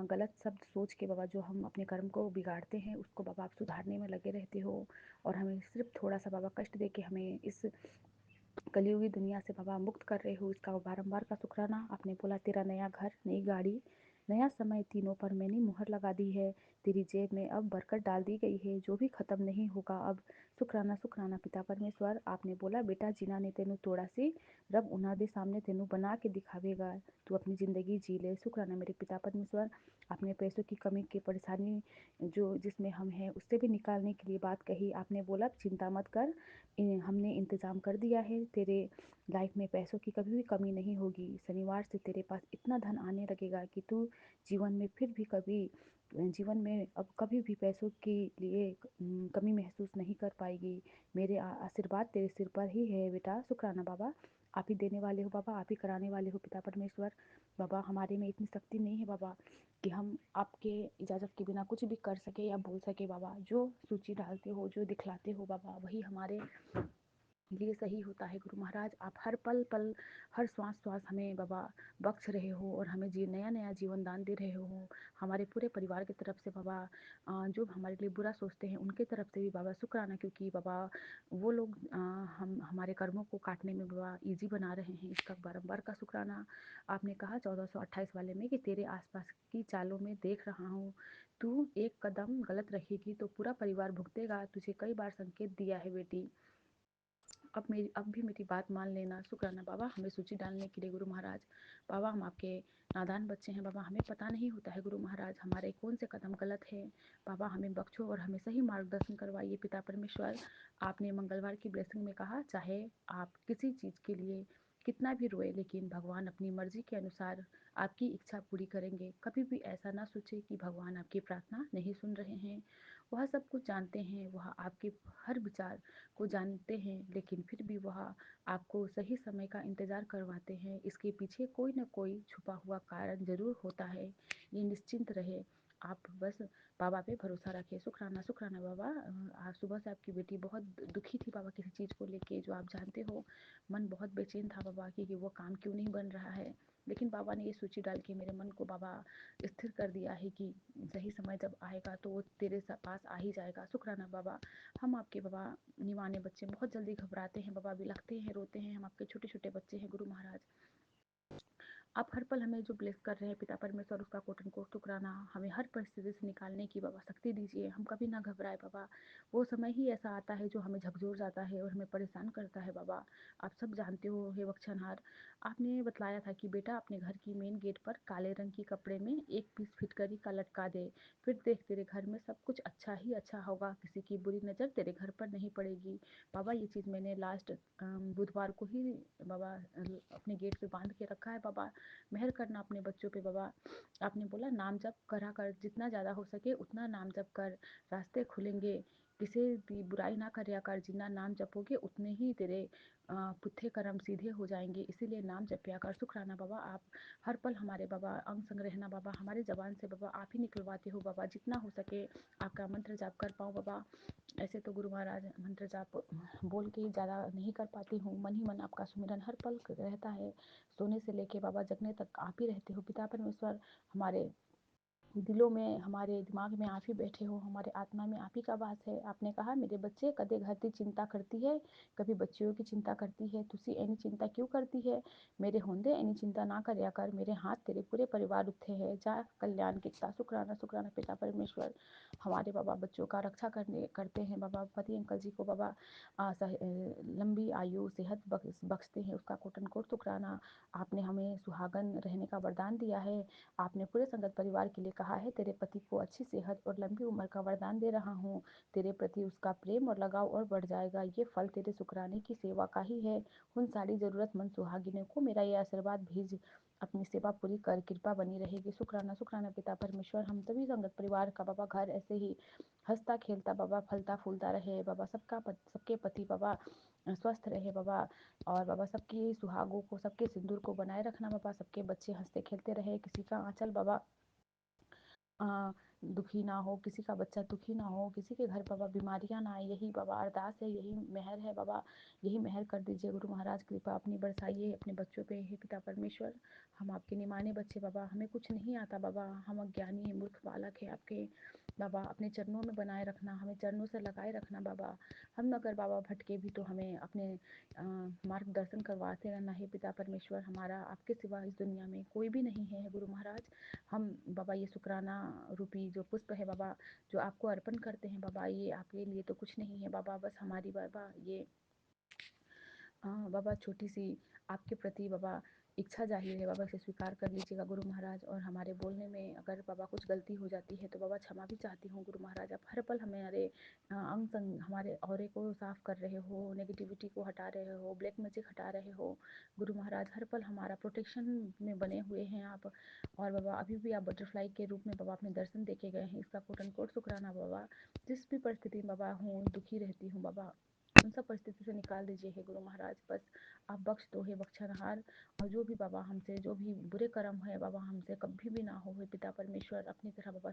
गलत शब्द सोच के बाबा जो हम अपने कर्म को बिगाड़ते हैं उसको बाबा आप सुधारने में लगे रहते हो, और हमें सिर्फ थोड़ा सा बाबा कष्ट दे के हमें इस कलयुगी दुनिया से बाबा मुक्त कर रहे हो, इसका बारंबार का शुक्राना। आपने बोला तेरा नया घर, नई गाड़ी, नया समय, तीनों पर मैंने मुहर लगा दी है, तेरी जेब में अब बरकत डाल दी गई है, जो भी खत्म नहीं होगा अब। शुक्राना शुक्राना पिता परमेश्वर। आपने बोला बेटा जिन्ना ने तेनू तोड़ा सी, रब उन्हां दे सामने तेनू बना के दिखावेगा, तू अपनी ज़िंदगी जी ले। शुक्राना मेरे पिता परमेश्वर। आपने पैसों की कमी की परेशानी जो जिसमें हम हैं उससे भी निकालने के लिए बात कही। आपने बोला चिंता मत कर, हमने इंतज़ाम कर दिया है, तेरे लाइफ में पैसों की कभी भी कमी नहीं होगी। शनिवार से तेरे पास इतना धन आने लगेगा कि तू जीवन में फिर भी कभी जीवन में अब कभी भी पैसों के लिए कमी महसूस नहीं कर पाएगी। मेरे आशीर्वाद तेरे सिर पर ही है बेटा। शुक्राना बाबा, आप ही देने वाले हो बाबा, आप ही कराने वाले हो पिता परमेश्वर। बाबा हमारे में इतनी शक्ति नहीं है बाबा कि हम आपके इजाज़त के बिना कुछ भी कर सके या बोल सके बाबा। जो सूची डालते हो, जो दिखलाते हो बाबा, वही हमारे लिए सही होता है गुरु महाराज। आप हर पल पल, हर श्वास श्वास हमें बाबा बख्श रहे हो और हमें नया नया जीवन दान दे रहे हो। हमारे पूरे परिवार की तरफ से बाबा जो हमारे लिए बुरा सोचते हैं उनके तरफ से भी बाबा शुक्राना, क्योंकि बाबा वो लोग हम हमारे कर्मों को काटने में बाबा ईजी बना रहे हैं, इसका बारंबार का शुक्राना। आपने कहा 1428 वाले में कि तेरे आसपास की चालों में देख रहा हूँ, तू एक कदम गलत रखेगी तो पूरा परिवार भुगतेगा। तुझे कई बार संकेत दिया है बेटी, अब भी मेरी बात मान लेना। शुक्राना बाबा हमें सूची डालने के लिए गुरु महाराज। बाबा हम आपके नादान बच्चे हैं बाबा, हमें पता नहीं होता है गुरु महाराज हमारे कौन से कदम गलत है। बाबा हमें बख्शो और हमें सही मार्गदर्शन करवाइए पिता परमेश्वर। आपने मंगलवार की ब्लेसिंग में कहा, चाहे आप किसी चीज़ के लिए कितना भी रोए, लेकिन भगवान अपनी मर्जी के अनुसार आपकी इच्छा पूरी करेंगे। कभी भी ऐसा ना सोचे कि भगवान आपकी प्रार्थना नहीं सुन रहे हैं। वह सब कुछ जानते हैं, वह आपके हर विचार को जानते हैं, लेकिन फिर भी वह आपको सही समय का इंतज़ार करवाते हैं। इसके पीछे कोई ना कोई छुपा हुआ कारण ज़रूर होता है, ये निश्चिंत रहे। आप बस बाबा पे भरोसा रखें। शुक्राना शुक्राना बाबा। आज सुबह से आपकी बेटी बहुत दुखी थी बाबा किसी चीज़ को लेके, जो आप जानते हो। मन बहुत बेचैन था बाबा कि वो काम क्यों नहीं बन रहा है, लेकिन बाबा ने ये सूची डाल के मेरे मन को बाबा स्थिर कर दिया है कि सही समय जब आएगा तो वो तेरे पास आ ही जाएगा। शुक्राना बाबा। हम आपके बाबा निमाने बच्चे बहुत जल्दी घबराते हैं बाबा, बिलखते हैं, रोते हैं। हम आपके छोटे छोटे बच्चे हैं गुरु महाराज। आप हर पल हमें जो ब्लेस कर रहे हैं पिता परमेश्वर, उसका कोटन को शुक्राना। हमें हर परिस्थिति से निकालने की बाबा शक्ति दीजिए। हम कभी ना घबराए बाबा। वो समय ही ऐसा आता है जो हमें झकझोर जाता है और हमें परेशान करता है बाबा। आप सब जानते हो हे वक्षणहार। आपने बतलाया था कि बेटा अपने घर की मेन गेट पर काले रंग की कपड़े में एक पीस फिटकरी का लटका दे, फिर देख तेरे घर में सब कुछ अच्छा ही अच्छा होगा, किसी की बुरी नज़र तेरे घर पर नहीं पड़ेगी। बाबा ये चीज़ मैंने लास्ट बुधवार को ही बाबा अपने गेट पे बांध के रखा है बाबा। मेहर करना अपने बच्चों पे बाबा। आपने बोला नाम जप करा कर, जितना ज़्यादा हो सके उतना नाम जप कर, रास्ते खुलेंगे। किसी भी बुराई ना करया कर, जितना नाम जपोगे उतने ही तेरे पुट्ठे कर्म सीधे हो जाएंगे, इसीलिए नाम जपया कर। शुक्राना बाबा। आप हर पल हमारे बाबा अंग संग रहना बाबा, हमारे जबान से बाबा आप ही निकलवाते हो बाबा, जितना हो सके आपका मंत्र जाप कर पाऊँ बाबा। ऐसे तो गुरु महाराज मंत्र जाप बोल के ज़्यादा नहीं कर पाती हूँ, मन ही मन आपका सुमिरन हर पल रहता है। सोने से लेके बाबा जगने तक आप ही रहते हो पिता परमेश्वर। हमारे दिलों में, हमारे दिमाग में आप ही बैठे हो, हमारे आत्मा में आप ही का वास है। आपने कहा मेरे बच्चे कदे घर की चिंता करती है, कभी बच्चियों की चिंता करती है, तुसी एनी चिंता क्यों करती है, मेरे होंदे एनी चिंता ना करया कर, मेरे हाथ तेरे पूरे परिवार उत्थे है, जा कल्याण किता। शुक्राना शुक्राना पिता परमेश्वर। हमारे बाबा बच्चों का रक्षा करते हैं बाबा। पति अंकल जी को बाबा लंबी आयु सेहत बख्शते हैं, उसका कोटन कोट शुक्राना। आपने हमें सुहागन रहने का वरदान दिया है। आपने पूरे संगत परिवार के लिए कहा है, तेरे पति को अच्छी सेहत और लंबी उम्र का वरदान दे रहा हूँ, तेरे प्रति उसका प्रेम और लगाव और बढ़ जाएगा। ये फल तेरे शुक्राने की सेवा का ही है। उन सारी जरूरतमंद सुहागिनों को मेरा ये आशीर्वाद भेज, अपनी सेवा पूरी कर, कृपा बनी रहेगी। शुक्राना शुक्राना पिता परमेश्वर। हम सभी संगत परिवार का बाबा घर ऐसे ही हंसता खेलता बाबा, फलता फूलता रहे बाबा। सबके पति बाबा स्वस्थ रहे बाबा, और बाबा सबकी सुहागों को, सबके सिंदूर को बनाए रखना बाबा। सबके बच्चे हंसते खेलते रहे, किसी का आंचल बाबा दुखी ना हो, किसी का बच्चा दुखी ना हो, किसी के घर बाबा बीमारियां ना आए। यही बाबा अरदास है, यही मेहर है बाबा। यही मेहर कर दीजिए गुरु महाराज, कृपा अपनी बरसाइए अपने बच्चों पे हे पिता परमेश्वर। हम आपके निमाने बच्चे बाबा, हमें कुछ नहीं आता बाबा, हम अज्ञानी है, मूर्ख बालक है आपके बाबा। अपने चरणों में बनाए रखना, हमें चरणों से लगाए रखना बाबा। हम अगर बाबा भटके भी तो हमें अपने मार्गदर्शन करवाते रहना है पिता परमेश्वर। हमारा आपके सिवा इस दुनिया में कोई भी नहीं है गुरु महाराज। हम बाबा ये शुक्राना रूपी जो पुष्प है बाबा, जो आपको अर्पण करते हैं बाबा, ये आपके लिए तो कुछ नहीं है बाबा, बस हमारी बाबा ये बाबा छोटी सी आपके प्रति बाबा इच्छा जाहिर है बाबा, इसे स्वीकार कर लीजिएगा गुरु महाराज। और हमारे बोलने में अगर बाबा कुछ गलती हो जाती है तो बाबा क्षमा भी चाहती हूँ गुरु महाराज। आप हर पल हमारे अंग संग, हमारे ऑरे को साफ कर रहे हो, नेगेटिविटी को हटा रहे हो, ब्लैक मैजिक हटा रहे हो गुरु महाराज। हर पल हमारा प्रोटेक्शन में बने हुए हैं आप। और बाबा अभी भी आप बटरफ्लाई के रूप में बाबा अपने दर्शन देके गए हैं, इसका कोटन कोट शुक्राना बाबा। जिस भी परिस्थिति में बाबा हूँ, दुखी रहती हूँ बाबा, उन सब परिस्थिति से निकाल दीजिए हे गुरु महाराज। बस आप बख्श दो हे बख्शनहार। और जो भी बाबा हमसे जो भी बुरे कर्म है बाबा हमसे कभी भी ना हो हे पिता परमेश्वर। अपनी तरह बाबा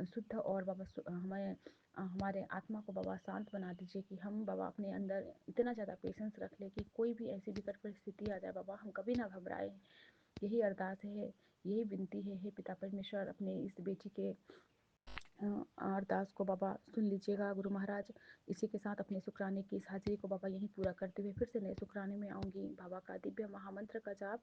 शुद्ध और बाबा हमें हमारे आत्मा को बाबा शांत बना दीजिए कि हम बाबा अपने अंदर इतना ज़्यादा पेशेंस रख ले कि कोई भी ऐसी विकट परिस्थिति आ जाए बाबा हम कभी ना घबराए। यही अरदास है, यही विनती है हे पिता परमेश्वर। अपने इस बेटी के अरदास को बाबा सुन लीजिएगा गुरु महाराज। इसी के साथ अपने शुक्राने की इस हाजिरी को बाबा यहीं पूरा करते हुए फिर से नए शुक्राने में आऊँगी। बाबा का दिव्य महामंत्र का जाप।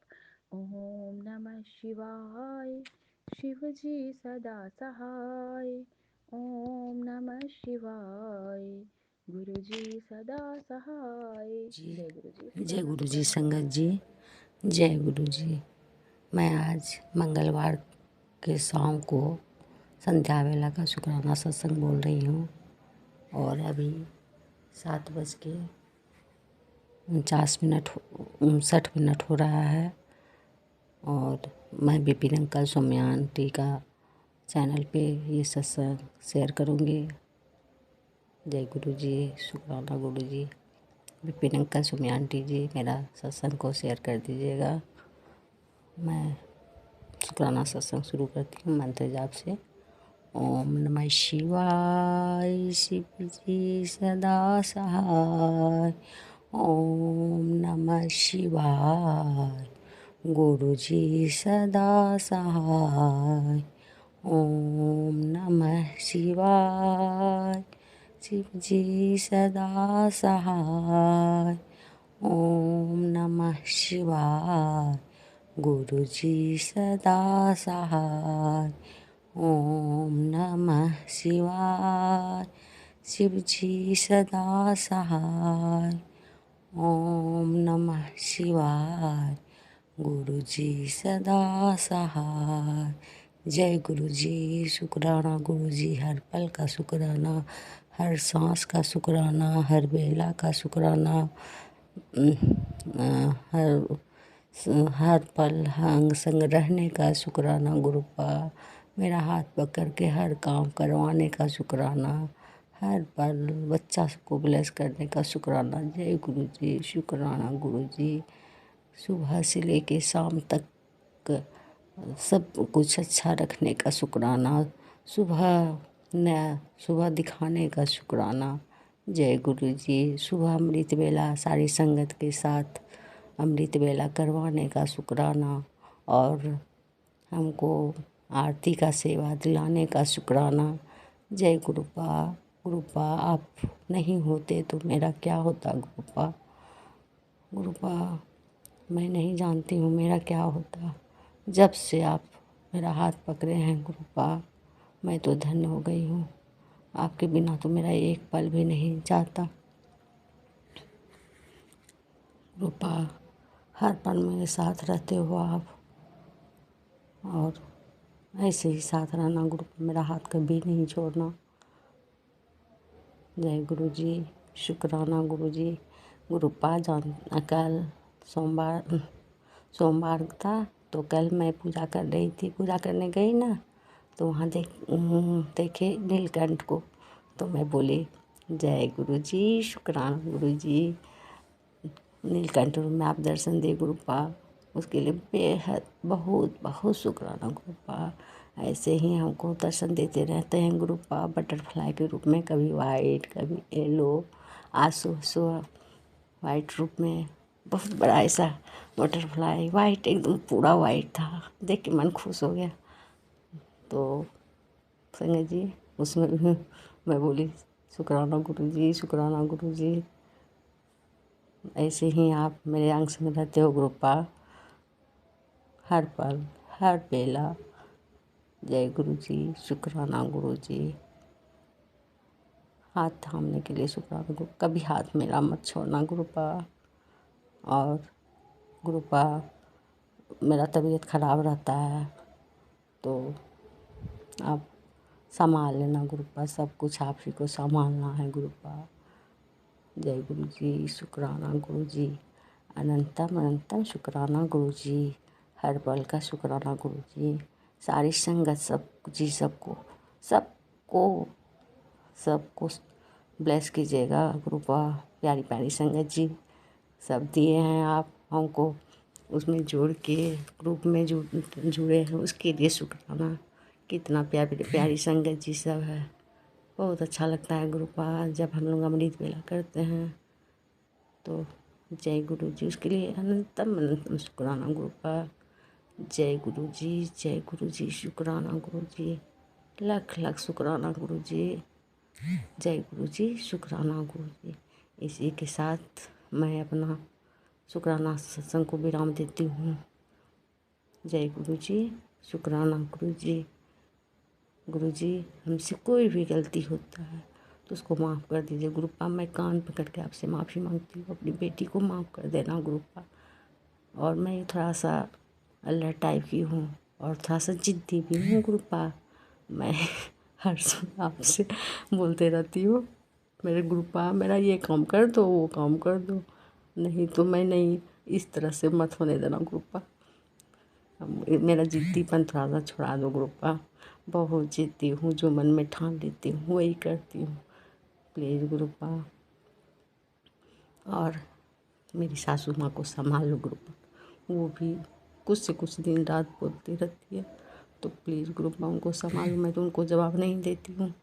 ओम नमः शिवाय, शिव जी सदा सहाय। ओम नमः शिवाय, गुरु जी सदा सहाय। जय गुरु जी। जय गुरु जी। संगत जी, जय गुरु जी। मैं आज मंगलवार के शाम को संध्या वेला का शुक्राना सत्संग बोल रही हूँ और अभी 7:59 हो रहा है और मैं विपिन अंकल सोम्या आंटी का चैनल पे ये सत्संग शेयर करूँगी। जय गुरु जी। शुक्राना गुरु जी। विपिन अंकल सोम्या आंटी जी मेरा सत्संग को शेयर कर दीजिएगा। मैं शुक्राना सत्संग शुरू करती हूँ मंत्र जाप से। ओम नमः शिवाय, शिव जी सदा सहाय। ओम नमः शिवाय, गुरु जी सदा सहाय। ओम नमः शिवाय, शिव जी सदा सहाय। ओम नमः शिवाय, गुरु जी सदा सहाय। ओम नमः शिवाय, शिव जी सदा सहाय। ओम नमः शिवाय, गुरु जी सदा सहाय। जय गुरु जी। शुक्राना गुरु जी। हर पल का शुक्राना, हर सांस का शुक्राना, हर बेला का शुक्राना, हर पल अंग संग रहने का शुक्राना गुरुपा। मेरा हाथ पकड़ के हर काम करवाने का शुक्राना, हर पल बच्चा को ब्लेस करने का शुक्राना। जय गुरु जी। शुक्राना गुरु जी। सुबह से लेके शाम तक सब कुछ अच्छा रखने का शुक्राना, सुबह दिखाने का शुक्राना। जय गुरु जी। सुबह अमृत वेला सारी संगत के साथ अमृत वेला करवाने का शुक्राना और हमको आरती का सेवा दिलाने का शुक्राना। जय गुरुपा। गुरुपा आप नहीं होते तो मेरा क्या होता गुरुपा। गुरुपा मैं नहीं जानती हूँ मेरा क्या होता। जब से आप मेरा हाथ पकड़े हैं गुरुपा मैं तो धन्य हो गई हूँ। आपके बिना तो मेरा एक पल भी नहीं जाता। गुरुपा हर पल मेरे साथ रहते हो आप और ऐसे ही साथ रहना गुरुपा। मेरा हाथ कभी नहीं छोड़ना। जय गुरु जी। शुक्राना गुरु जी। गुरुपा कल सोमवार था तो कल मैं पूजा कर रही थी। पूजा करने गई ना तो वहाँ देखे नीलकंठ को तो मैं बोली जय गुरु जी। शुक्राना गुरु जी। नीलकंठ में आप दर्शन दे गुरुपा उसके लिए बेहद बहुत बहुत शुक्राना गुरुपा। ऐसे ही हमको दर्शन देते रहते हैं गुरुपा बटरफ्लाई के रूप में, कभी वाइट कभी येलो। आज सुबह वाइट रूप में बहुत बड़ा ऐसा बटरफ्लाई वाइट एकदम पूरा वाइट था, देख के मन खुश हो गया। तो संगत जी उसमें भी मैं बोली शुक्राना गुरु जी। शुक्राना गुरु जी। ऐसे ही आप मेरे अंग संग रहते हो गुरुपा हर पल हर बेला। जय गुरु जी। शुक्राना गुरु जी। हाथ थामने के लिए शुक्राना गुरु। कभी हाथ मेरा मत छोड़ना गुरुपा। और गुरुपा मेरा तबीयत ख़राब रहता है तो आप संभाल लेना गुरुपा। सब कुछ आप ही को संभालना है गुरुपा। जय गुरु जी। शुक्राना गुरु जी। अनंतम अनंतम शुक्राना गुरु जी। हर पल का शुक्राना गुरु जी। सारी संगत सबको ब्लेस कीजिएगा ग्रुपा। प्यारी प्यारी संगत जी सब दिए हैं आप हमको, उसमें जोड़ के ग्रुप में जुड़े हैं, उसके लिए शुक्राना। कितना प्यारी प्यारी संगत जी सब है, बहुत अच्छा लगता है ग्रुपा। जब हम लोग अमृत वेला करते हैं तो जय गुरु जी, उसके लिए अनंतम अनंतम शुक्राना ग्रुपा। जय गुरु जी, शुक्राना गुरु जी, लाख लाख शुक्राना गुरु जी। जय गुरु जी, शुक्राना गुरु जी। इसी के साथ मैं अपना शुक्राना सत्संग को विराम देती हूँ। जय गुरु जी, शुक्राना गुरु जी। गुरु जी, हमसे कोई भी गलती होता है तो उसको माफ़ कर दीजिए गुरुपा। मैं कान पकड़ के आपसे माफ़ी मांगती हूँ, अपनी बेटी को माफ़ कर देना गुरुपा। और मैं थोड़ा सा अल्लाह टाइप की हूँ और थोड़ा सा जिद्दी भी हूँ गुरुपा। मैं हर समय आपसे बोलते रहती हूँ, मेरे गुरुपा मेरा ये काम कर दो, वो काम कर दो, नहीं तो मैं नहीं, इस तरह से मत होने देना गुरुपा। मेरा जिद्दीपन थोड़ा सा छुड़ा दो गुरुपा। बहुत जिद्दी हूँ, जो मन में ठान लेती हूँ वही करती हूँ, प्लीज़ गुरुपा। और मेरी सासू माँ को संभाल लो गुरुपा, वो भी कुछ से कुछ दिन रात बोलती रहती है, तो प्लीज़ गुरुपा उनको संभालो। मैं तो उनको जवाब नहीं देती हूँ,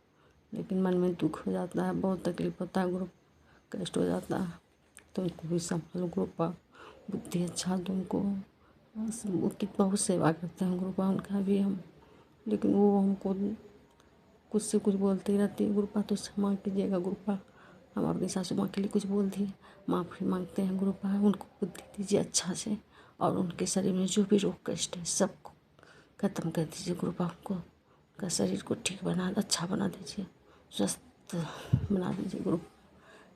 लेकिन मन में दुख हो जाता है, बहुत तकलीफ होता है गुरुपा, कष्ट हो जाता है, तो उनको भी संभालो गुरुपा। बुद्धि अच्छा दो उनको, वो कितना बहुत सेवा करते हैं गुरुपा उनका भी हम, लेकिन वो हमको कुछ से कुछ बोलती रहती है गुरुपा, तो क्षमा कीजिएगा गुरुपा। हम अपनी सासू माँ के लिए कुछ बोल दिए, माफ़ी मांगते हैं गुरुपा। उनको बुद्धि दीजिए अच्छा से, और उनके शरीर में जो भी रोग कष्ट है सबको ख़त्म कर दीजिए गुरुपा। उनका शरीर को ठीक अच्छा बना दीजिए, स्वस्थ बना दीजिए गुरुपा।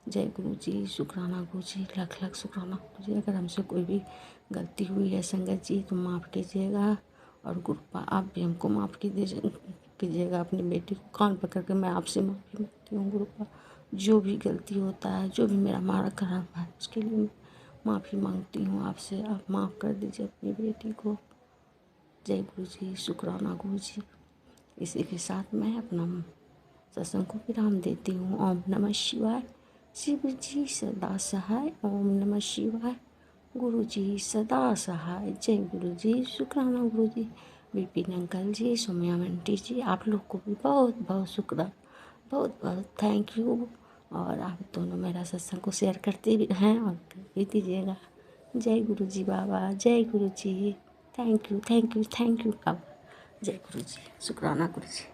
जय गुरु जी, शुक्राना गुरु जी, लाख लाख शुक्राना गुरु जी। अगर हमसे कोई भी गलती हुई है संगत जी तो माफ़ कीजिएगा, और गुरुपा आप भी हमको माफ़ कीजिएगा। अपनी बेटी को कान पकड़ के मैं आपसे माफ़ी मांगती हूँ गुरुपा। जो भी गलती होता है, जो भी मेरा मारा खराब है, उसके लिए मैं माफ़ी मांगती हूँ आपसे। आप माफ़ कर दीजिए अपनी बेटी को। जय गुरु जी, शुक्राना गुरु जी। इसी के साथ मैं अपना सत्संग को विराम देती हूँ। ओम नमः शिवाय। शिव जी सदा सहाय। ओम नमः शिवाय। गुरु जी सदा सहाय। जय गुरु जी, शुक्राना गुरु जी। विपिन अंकल जी, सोम्या आंटी जी, आप लोग को भी बहुत बहुत शुक्राना, बहुत बहुत थैंक यू। और आप दोनों मेरा सत्संग को शेयर करते भी हैं और कर भी दीजिएगा। जय गुरु जी बाबा, जय गुरु जी। Thank you thank you thank you बाबा। जय गुरु जी, शुक्राना गुरु जी।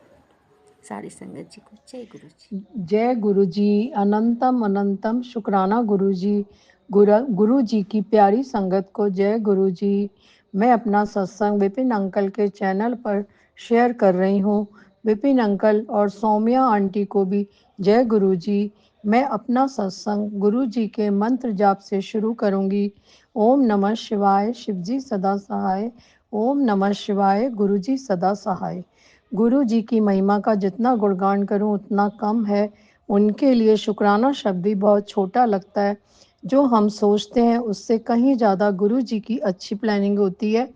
सारी संगत जी को जय गुरु जी। जय गुरु जी, अनंतम अनंतम शुक्राना गुरु जी। गुरु जी की प्यारी संगत को जय गुरु जी। मैं अपना सत्संग विपिन अंकल के चैनल पर शेयर कर रही हूँ। विपिन अंकल और सौम्या आंटी को भी जय गुरु जी। मैं अपना सत्संग गुरु जी के मंत्र जाप से शुरू करूँगी। ओम नमः शिवाय, शिव जी सदा सहाय। ओम नमः शिवाय, गुरु जी सदा सहाय। गुरु जी की महिमा का जितना गुणगान करूं उतना कम है। उनके लिए शुक्राना शब्द भी बहुत छोटा लगता है। जो हम सोचते हैं उससे कहीं ज़्यादा गुरु जी की अच्छी प्लानिंग होती है।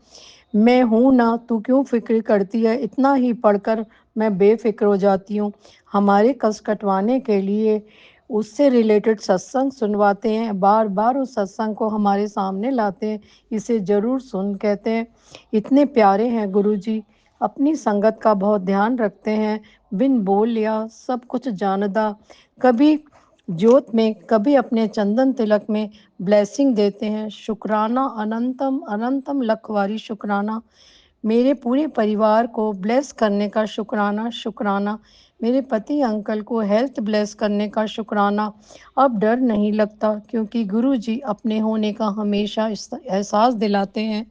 मैं हूँ ना, तू क्यों फ़िक्र करती है, इतना ही पढ़कर मैं बेफ़िक्र हो जाती हूँ। हमारे कष्ट कटवाने के लिए उससे रिलेटेड सत्संग सुनवाते हैं, बार-बार उस सत्संग को हमारे सामने लाते हैं, इसे ज़रूर सुन कहते हैं। इतने प्यारे हैं गुरु जी, अपनी संगत का बहुत ध्यान रखते हैं, बिन बोल या सब कुछ जानदा। कभी जोत में, कभी अपने चंदन तिलक में ब्लेसिंग देते हैं। शुक्राना अनंतम अनंतम लखवारी शुक्राना। मेरे पूरे परिवार को ब्लेस करने का शुक्राना शुक्राना। मेरे पति अंकल को हेल्थ ब्लेस करने का शुक्राना। अब डर नहीं लगता क्योंकि गुरु जी अपने होने का हमेशा एहसास दिलाते हैं।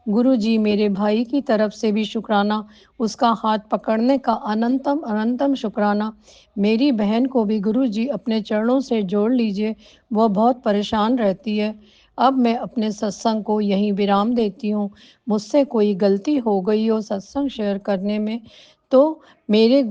गुरु जी मेरे भाई की तरफ से भी शुक्राना, उसका हाथ पकड़ने का अनंतम अनंतम शुक्राना। मेरी बहन को भी गुरु जी अपने चरणों से जोड़ लीजिए, वह बहुत परेशान रहती है। अब मैं अपने सत्संग को यहीं विराम देती हूँ। मुझसे कोई गलती हो गई हो सत्संग शेयर करने में तो मेरे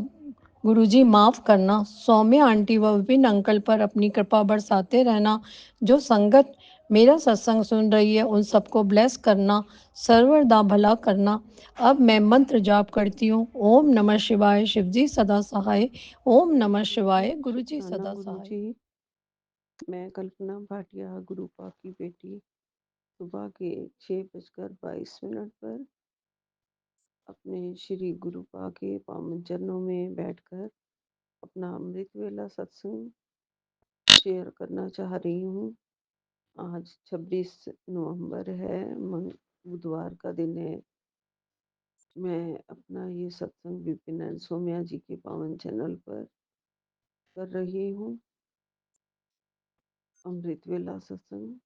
गुरुजी माफ़ करना। सौम्या आंटी व विपिन अंकल पर अपनी कृपा बरसाते रहना। जो संगत मेरा सत्संग सुन रही है उन सबको ब्लेस करना, सर्वदा भला करना। अब मैं मंत्र जाप करती हूँ। ओम नमः शिवाय, शिव जी सदा सहाय। ओम नमः शिवाय, गुरु जी शुक्राना सदा गुरु सहाय। जी। मैं कल्पना भाटिया गुरुपा की बेटी सुबह के 6:22 पर अपने श्री गुरुपा के पावन चरणों में बैठकर अपना अमृत वेला सत्संग शेयर करना चाह रही हूँ। आज 26 नवंबर है, बुधवार का दिन है। मैं अपना ये सत्संग विपिन एंड सोम्या जी के पावन चैनल पर कर रही हूँ, अमृत वेला सत्संग।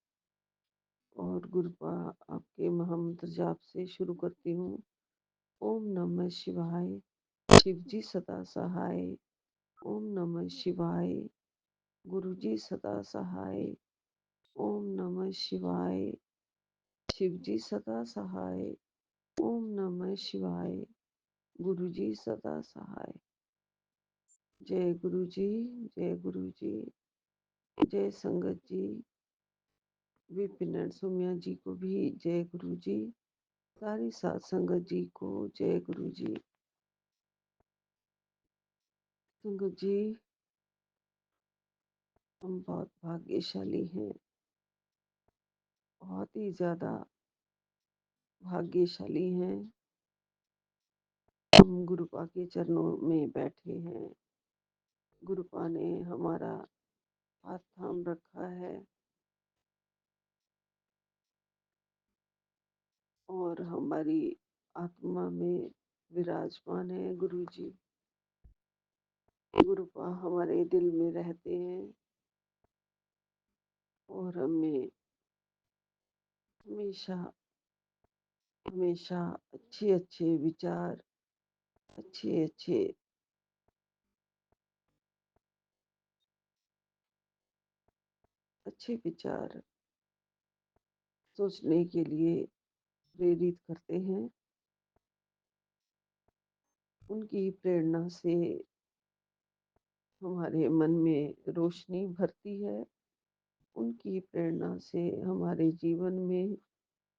और गुरुपा आपके महामंत्र जाप से शुरू करती हूँ। ओम नमः शिवाय, शिव जी सदा सहाय। ओम नमः शिवाय, गुरु जी सदा सहाय। ओम नमः शिवाय, शिव जी सदा सहाय। ओम नमः शिवाय, गुरु जी सदा सहाय। जय गुरु जी, जय गुरु जी, जय संगत जी। विपिन एंड सोम्या जी को भी जय गुरु जी। सारी सात संगत जी को जय गुरु जी। संगत जी, हम बहुत भाग्यशाली हैं, बहुत ही ज्यादा भाग्यशाली हैं। हम गुरुपा के चरणों में बैठे हैं। गुरुपा ने हमारा हाथ थाम रखा है और हमारी आत्मा में विराजमान है गुरु जी। गुरुपा हमारे दिल में रहते हैं और हमें हमेशा हमेशा अच्छे अच्छे विचार, अच्छे अच्छे अच्छे विचार सोचने के लिए प्रेरित करते हैं। उनकी प्रेरणा से हमारे मन में रोशनी भरती है। उनकी प्रेरणा से हमारे जीवन में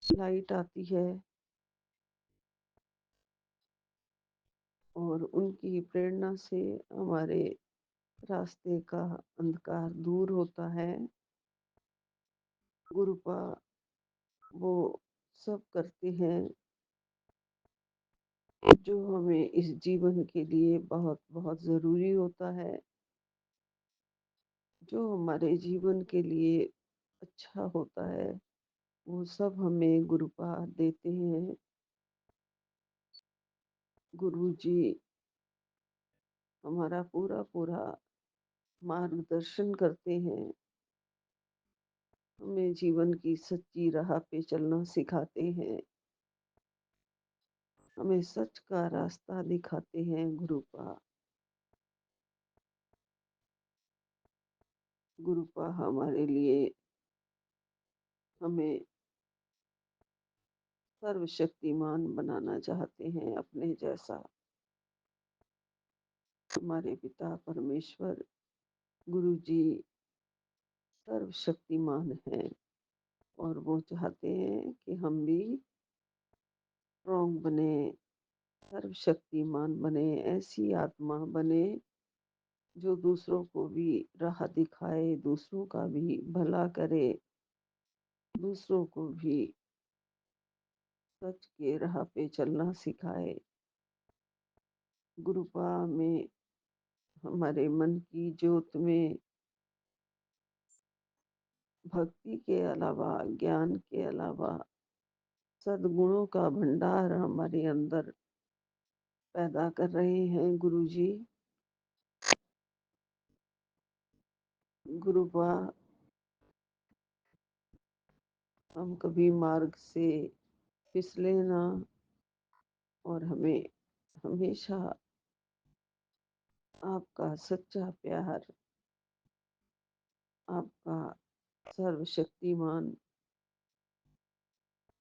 लाइट आती है और उनकी प्रेरणा से हमारे रास्ते का अंधकार दूर होता है। गुरुपा वो सब करते हैं जो हमें इस जीवन के लिए बहुत बहुत ज़रूरी होता है, जो हमारे जीवन के लिए अच्छा होता है, वो सब हमें गुरुपा देते हैं। गुरु जी हमारा पूरा पूरा मार्गदर्शन करते हैं, हमें जीवन की सच्ची राह पे चलना सिखाते हैं, हमें सच का रास्ता दिखाते हैं गुरुपा। गुरुपा हमारे लिए हमें सर्वशक्तिमान बनाना चाहते हैं अपने जैसा। हमारे पिता परमेश्वर गुरु जी सर्वशक्तिमान हैं और वो चाहते हैं कि हम भी स्ट्रॉन्ग बने, सर्वशक्तिमान बने, ऐसी आत्मा बने जो दूसरों को भी राह दिखाए, दूसरों का भी भला करे, दूसरों को भी सच के राह पे चलना सिखाए। गुरुपा में हमारे मन की ज्योत में भक्ति के अलावा, ज्ञान के अलावा सद्गुणों का भंडार हमारे अंदर पैदा कर रहे हैं गुरु जी। गुरुपा हम कभी मार्ग से फिसले ना और हमें हमेशा आपका सच्चा प्यार, आपका सर्वशक्तिमान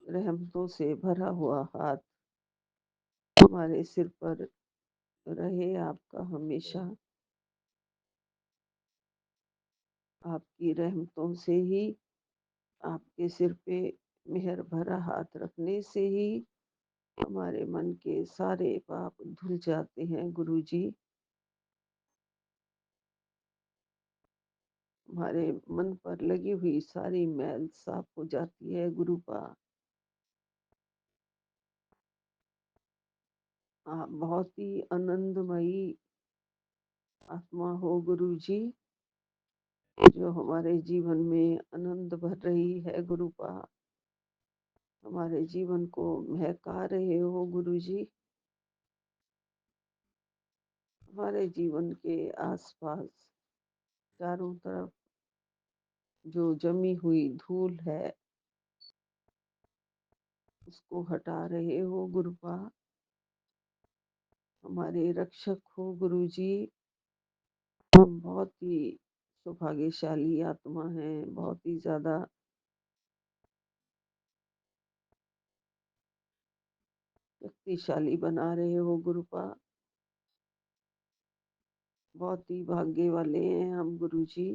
रहमतों से भरा हुआ हाथ हमारे सिर पर रहे। आपका हमेशा आपकी रहमतों से ही आपके सिर पे मेहर भरा हाथ रखने से ही हमारे मन के सारे पाप धुल जाते हैं गुरुजी। हमारे मन पर लगी हुई सारी मैल साफ हो जाती है गुरुपा। आप बहुत ही आनंदमयी आत्मा हो गुरुजी, जो हमारे जीवन में आनंद भर रही है गुरुपा। हमारे जीवन को महका रहे हो गुरुजी। हमारे जीवन के आसपास चारों तरफ जो जमी हुई धूल है उसको हटा रहे हो गुरुपा। हमारे रक्षक हो गुरुजी। हम बहुत ही सौभाग्यशाली आत्मा हैं, बहुत ही ज्यादा शक्तिशाली बना रहे हो गुरुपा। बहुत ही भाग्य वाले हैं हम गुरुजी,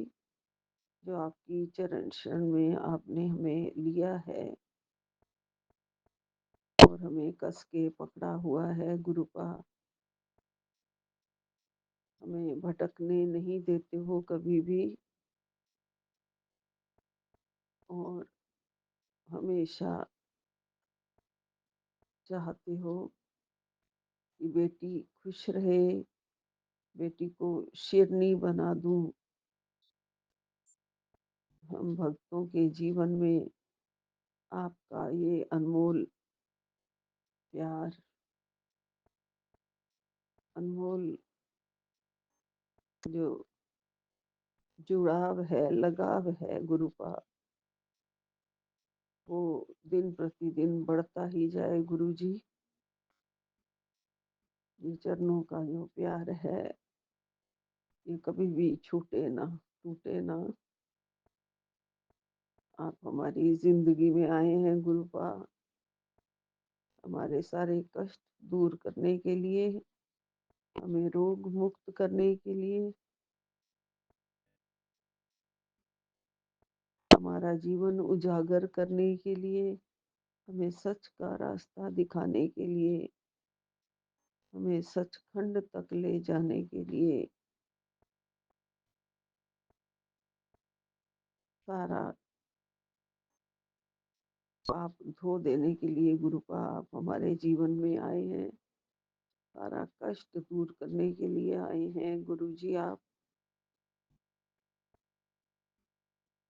जो आपकी चरण शरण में आपने हमें लिया है और हमें कस के पकड़ा हुआ है गुरुपा। हमें भटकने नहीं देते हो कभी भी, और हमेशा चाहते हो कि बेटी खुश रहे, बेटी को शेरनी बना दूं। हम भक्तों के जीवन में आपका ये अनमोल प्यार, अनमोल जो जुड़ाव है, लगाव है गुरुपा, वो दिन प्रतिदिन बढ़ता ही जाए गुरुजी। ये चरणों का जो प्यार है ये कभी भी छूटे ना, टूटे ना। आप हमारी जिंदगी में आए हैं गुरुपा, हमारे सारे कष्ट दूर करने के लिए, हमें रोग मुक्त करने के लिए, हमारा जीवन उजागर करने के लिए, हमें सच का रास्ता दिखाने के लिए, हमें सचखंड तक ले जाने के लिए, सारा पाप धो देने के लिए गुरुपा आप हमारे जीवन में आए हैं। सारा कष्ट दूर करने के लिए आए हैं गुरुजी। आप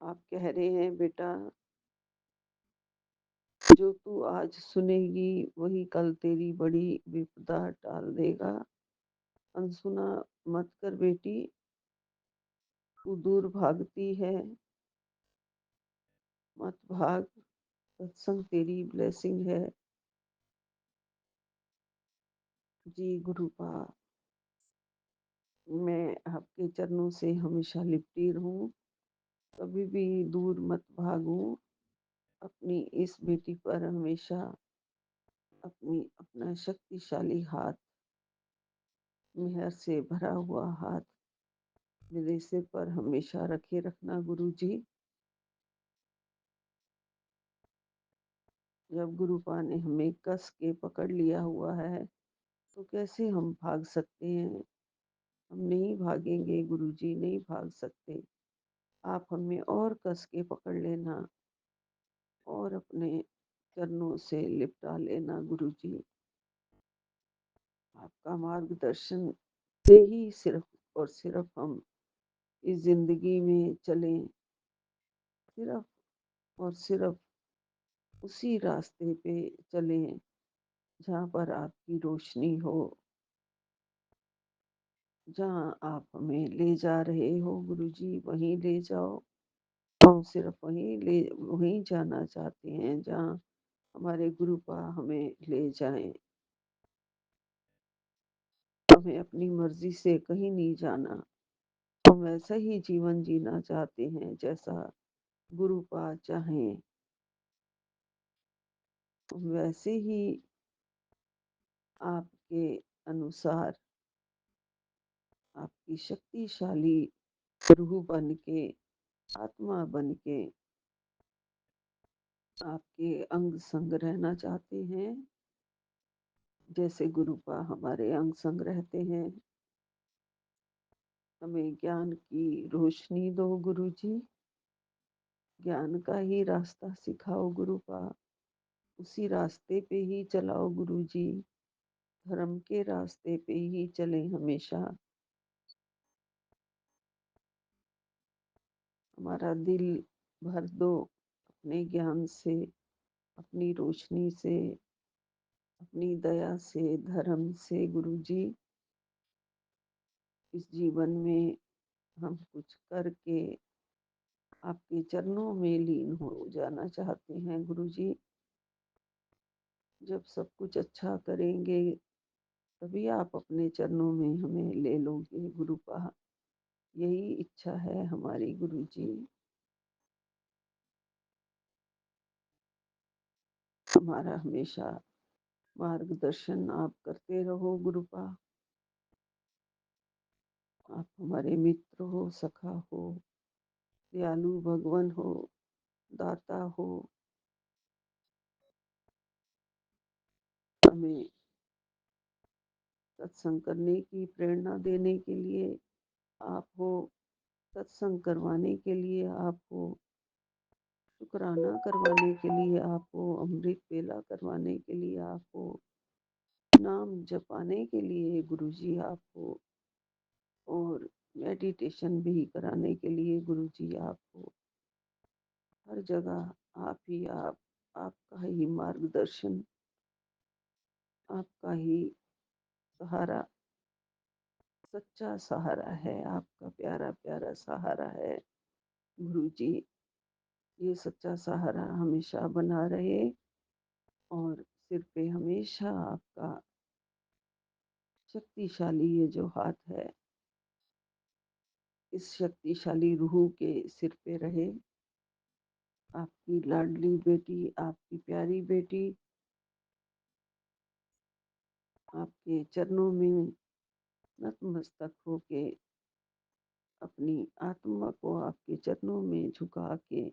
कह रहे हैं बेटा, जो तू आज सुनेगी वही कल तेरी बड़ी विपदा टाल देगा। अनसुना मत कर बेटी, तू दूर भागती है, मत भाग। सत्संग तेरी ब्लेसिंग है। जी गुरुपा, मैं आपके चरणों से हमेशा लिपटी रहूं, कभी भी दूर मत भागूं। अपनी इस बेटी पर हमेशा अपना शक्तिशाली हाथ, मेहर से भरा हुआ हाथ मेरे सिर पर हमेशा रखे रखना गुरुजी। जब गुरुपा ने हमें कस के पकड़ लिया हुआ है तो कैसे हम भाग सकते हैं? हम नहीं भागेंगे गुरुजी, नहीं भाग सकते। आप हमें और कस के पकड़ लेना और अपने चरणों से लिपटा लेना गुरुजी। आपका मार्गदर्शन से ही सिर्फ और सिर्फ हम इस जिंदगी में चलें, सिर्फ और सिर्फ उसी रास्ते पे चलें जहाँ पर आपकी रोशनी हो, जहाँ आप हमें ले जा रहे हो गुरुजी वहीं ले जाओ। हम सिर्फ वहीं जाना चाहते हैं जहाँ हमारे गुरुपा हमें ले जाएं। हमें अपनी मर्जी से कहीं नहीं जाना। हम वैसा ही जीवन जीना चाहते हैं जैसा गुरुपा चाहें। हम वैसे ही आपके अनुसार, आपकी शक्तिशाली रूह बन के, आत्मा बन के आपके अंग संग रहना चाहते हैं, जैसे गुरुपा हमारे अंग संग रहते हैं। हमें ज्ञान की रोशनी दो गुरुजी, ज्ञान का ही रास्ता सिखाओ गुरुपा, उसी रास्ते पे ही चलाओ गुरुजी, धर्म के रास्ते पे ही चले हमेशा। हमारा दिल भर दो अपने ज्ञान से, अपनी रोशनी से, अपनी दया से, धर्म से गुरुजी। इस जीवन में हम कुछ करके आपके चरणों में लीन हो जाना चाहते हैं गुरुजी। जब सब कुछ अच्छा करेंगे तभी आप अपने चरणों में हमें ले लोगे गुरुपा, यही इच्छा है हमारी गुरुजी। हमारा हमेशा मार्गदर्शन आप करते रहो गुरुपा। आप हमारे मित्र हो, सखा हो, दयालु भगवान हो, दाता हो। हमें सत्संग करने की प्रेरणा देने के लिए आप हो, सत्संग करवाने के लिए आप हो, शुक्राना करवाने के लिए आप हो, अमृत वेला करवाने के लिए आप हो, नाम जपाने के लिए गुरुजी आप हो, और मेडिटेशन भी कराने के लिए गुरुजी आप हो। हर जगह आप ही आप, आपका ही मार्गदर्शन, आपका ही सहारा, सच्चा सहारा है, आपका प्यारा प्यारा सहारा है गुरुजी। ये सच्चा सहारा हमेशा बना रहे, और सिर पे हमेशा आपका शक्तिशाली ये जो हाथ है, इस शक्तिशाली रूह के सिर पे रहे। आपकी लाडली बेटी, आपकी प्यारी बेटी आपके चरणों में नतमस्तक होके, अपनी आत्मा को आपके चरणों में झुका के,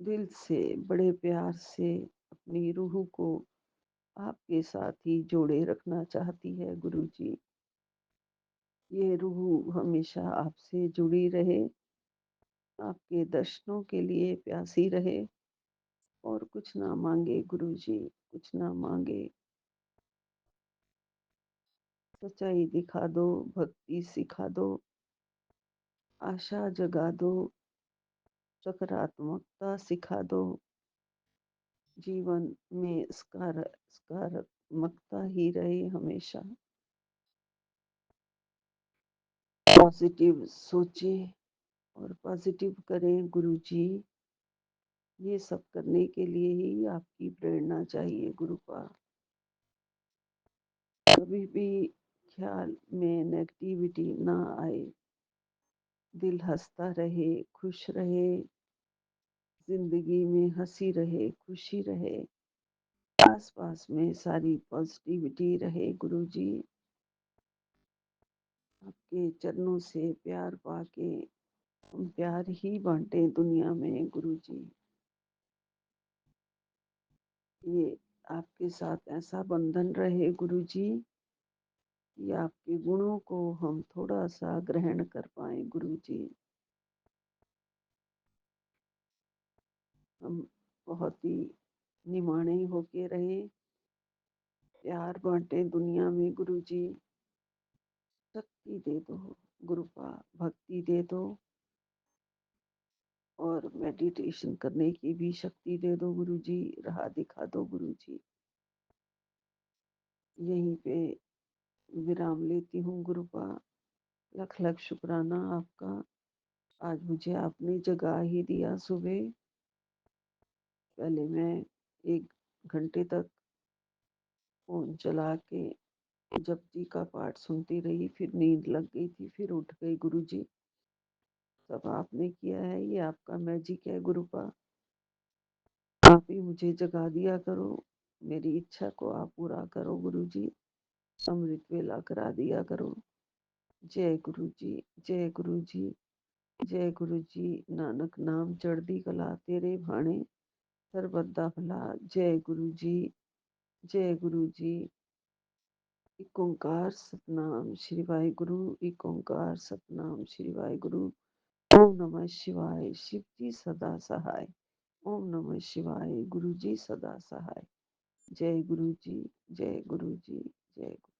दिल से बड़े प्यार से अपनी रूह को आपके साथ ही जोड़े रखना चाहती है गुरुजी। ये रूह हमेशा आपसे जुड़ी रहे, आपके दर्शनों के लिए प्यासी रहे, और कुछ ना मांगे गुरुजी, कुछ ना मांगे। सच्चाई दिखा दो, भक्ति सिखा दो, आशा जगा दो, सकारात्मकता सिखा दो, जीवन में सकारात्मकता ही रहे हमेशा। पॉजिटिव सोचे और पॉजिटिव करें गुरुजी। ये सब करने के लिए ही आपकी प्रेरणा चाहिए गुरुपा। कभी भी ख्याल में नेगेटिविटी ना आए, दिल हंसता रहे, खुश रहे, जिंदगी में हंसी रहे, खुशी रहे, आस पास में सारी पॉजिटिविटी रहे गुरुजी। आपके चरणों से प्यार पाके हम प्यार ही बांटे दुनिया में गुरुजी। ये आपके साथ ऐसा बंधन रहे गुरुजी, कि आपके गुणों को हम थोड़ा सा ग्रहण कर पाए गुरुजी। हम बहुत ही निमाणे होके रहे, प्यार बांटे दुनिया में गुरुजी। शक्ति दे दो गुरुपा, भक्ति दे दो, और मेडिटेशन करने की भी शक्ति दे दो गुरुजी, राह दिखा दो गुरुजी। यहीं पे विराम लेती हूँ गुरुपा। लख लख शुक्राना आपका, आज मुझे आपने जगा ही दिया सुबह। पहले मैं 1 घंटे तक फोन चला के जपजी का पाठ सुनती रही, फिर नींद लग गई थी, फिर उठ गई गुरुजी। सब आपने किया है, ये आपका मैजिक है गुरुपा। आप ही मुझे जगा दिया करो, मेरी इच्छा को आप पूरा करो गुरुजी, अमृत वेला करा दिया करो। जय गुरुजी, जय गुरुजी, जय गुरु जी। नानक नाम चढ़दी कला तेरे भाणे सरबत दा भला। जय गुरु जी। जय गुरु जी। एक ओंकार सतनाम श्री वाहिगुरु। एक ओंकार सतनाम श्री वाहिगुरु। ओम नमः शिवाय। शिव जी सदा सहाय। ओम नमः शिवाय। गुरु जी सदा सहाय। जय गुरु जी। जय गुरु जी। जय गुरु।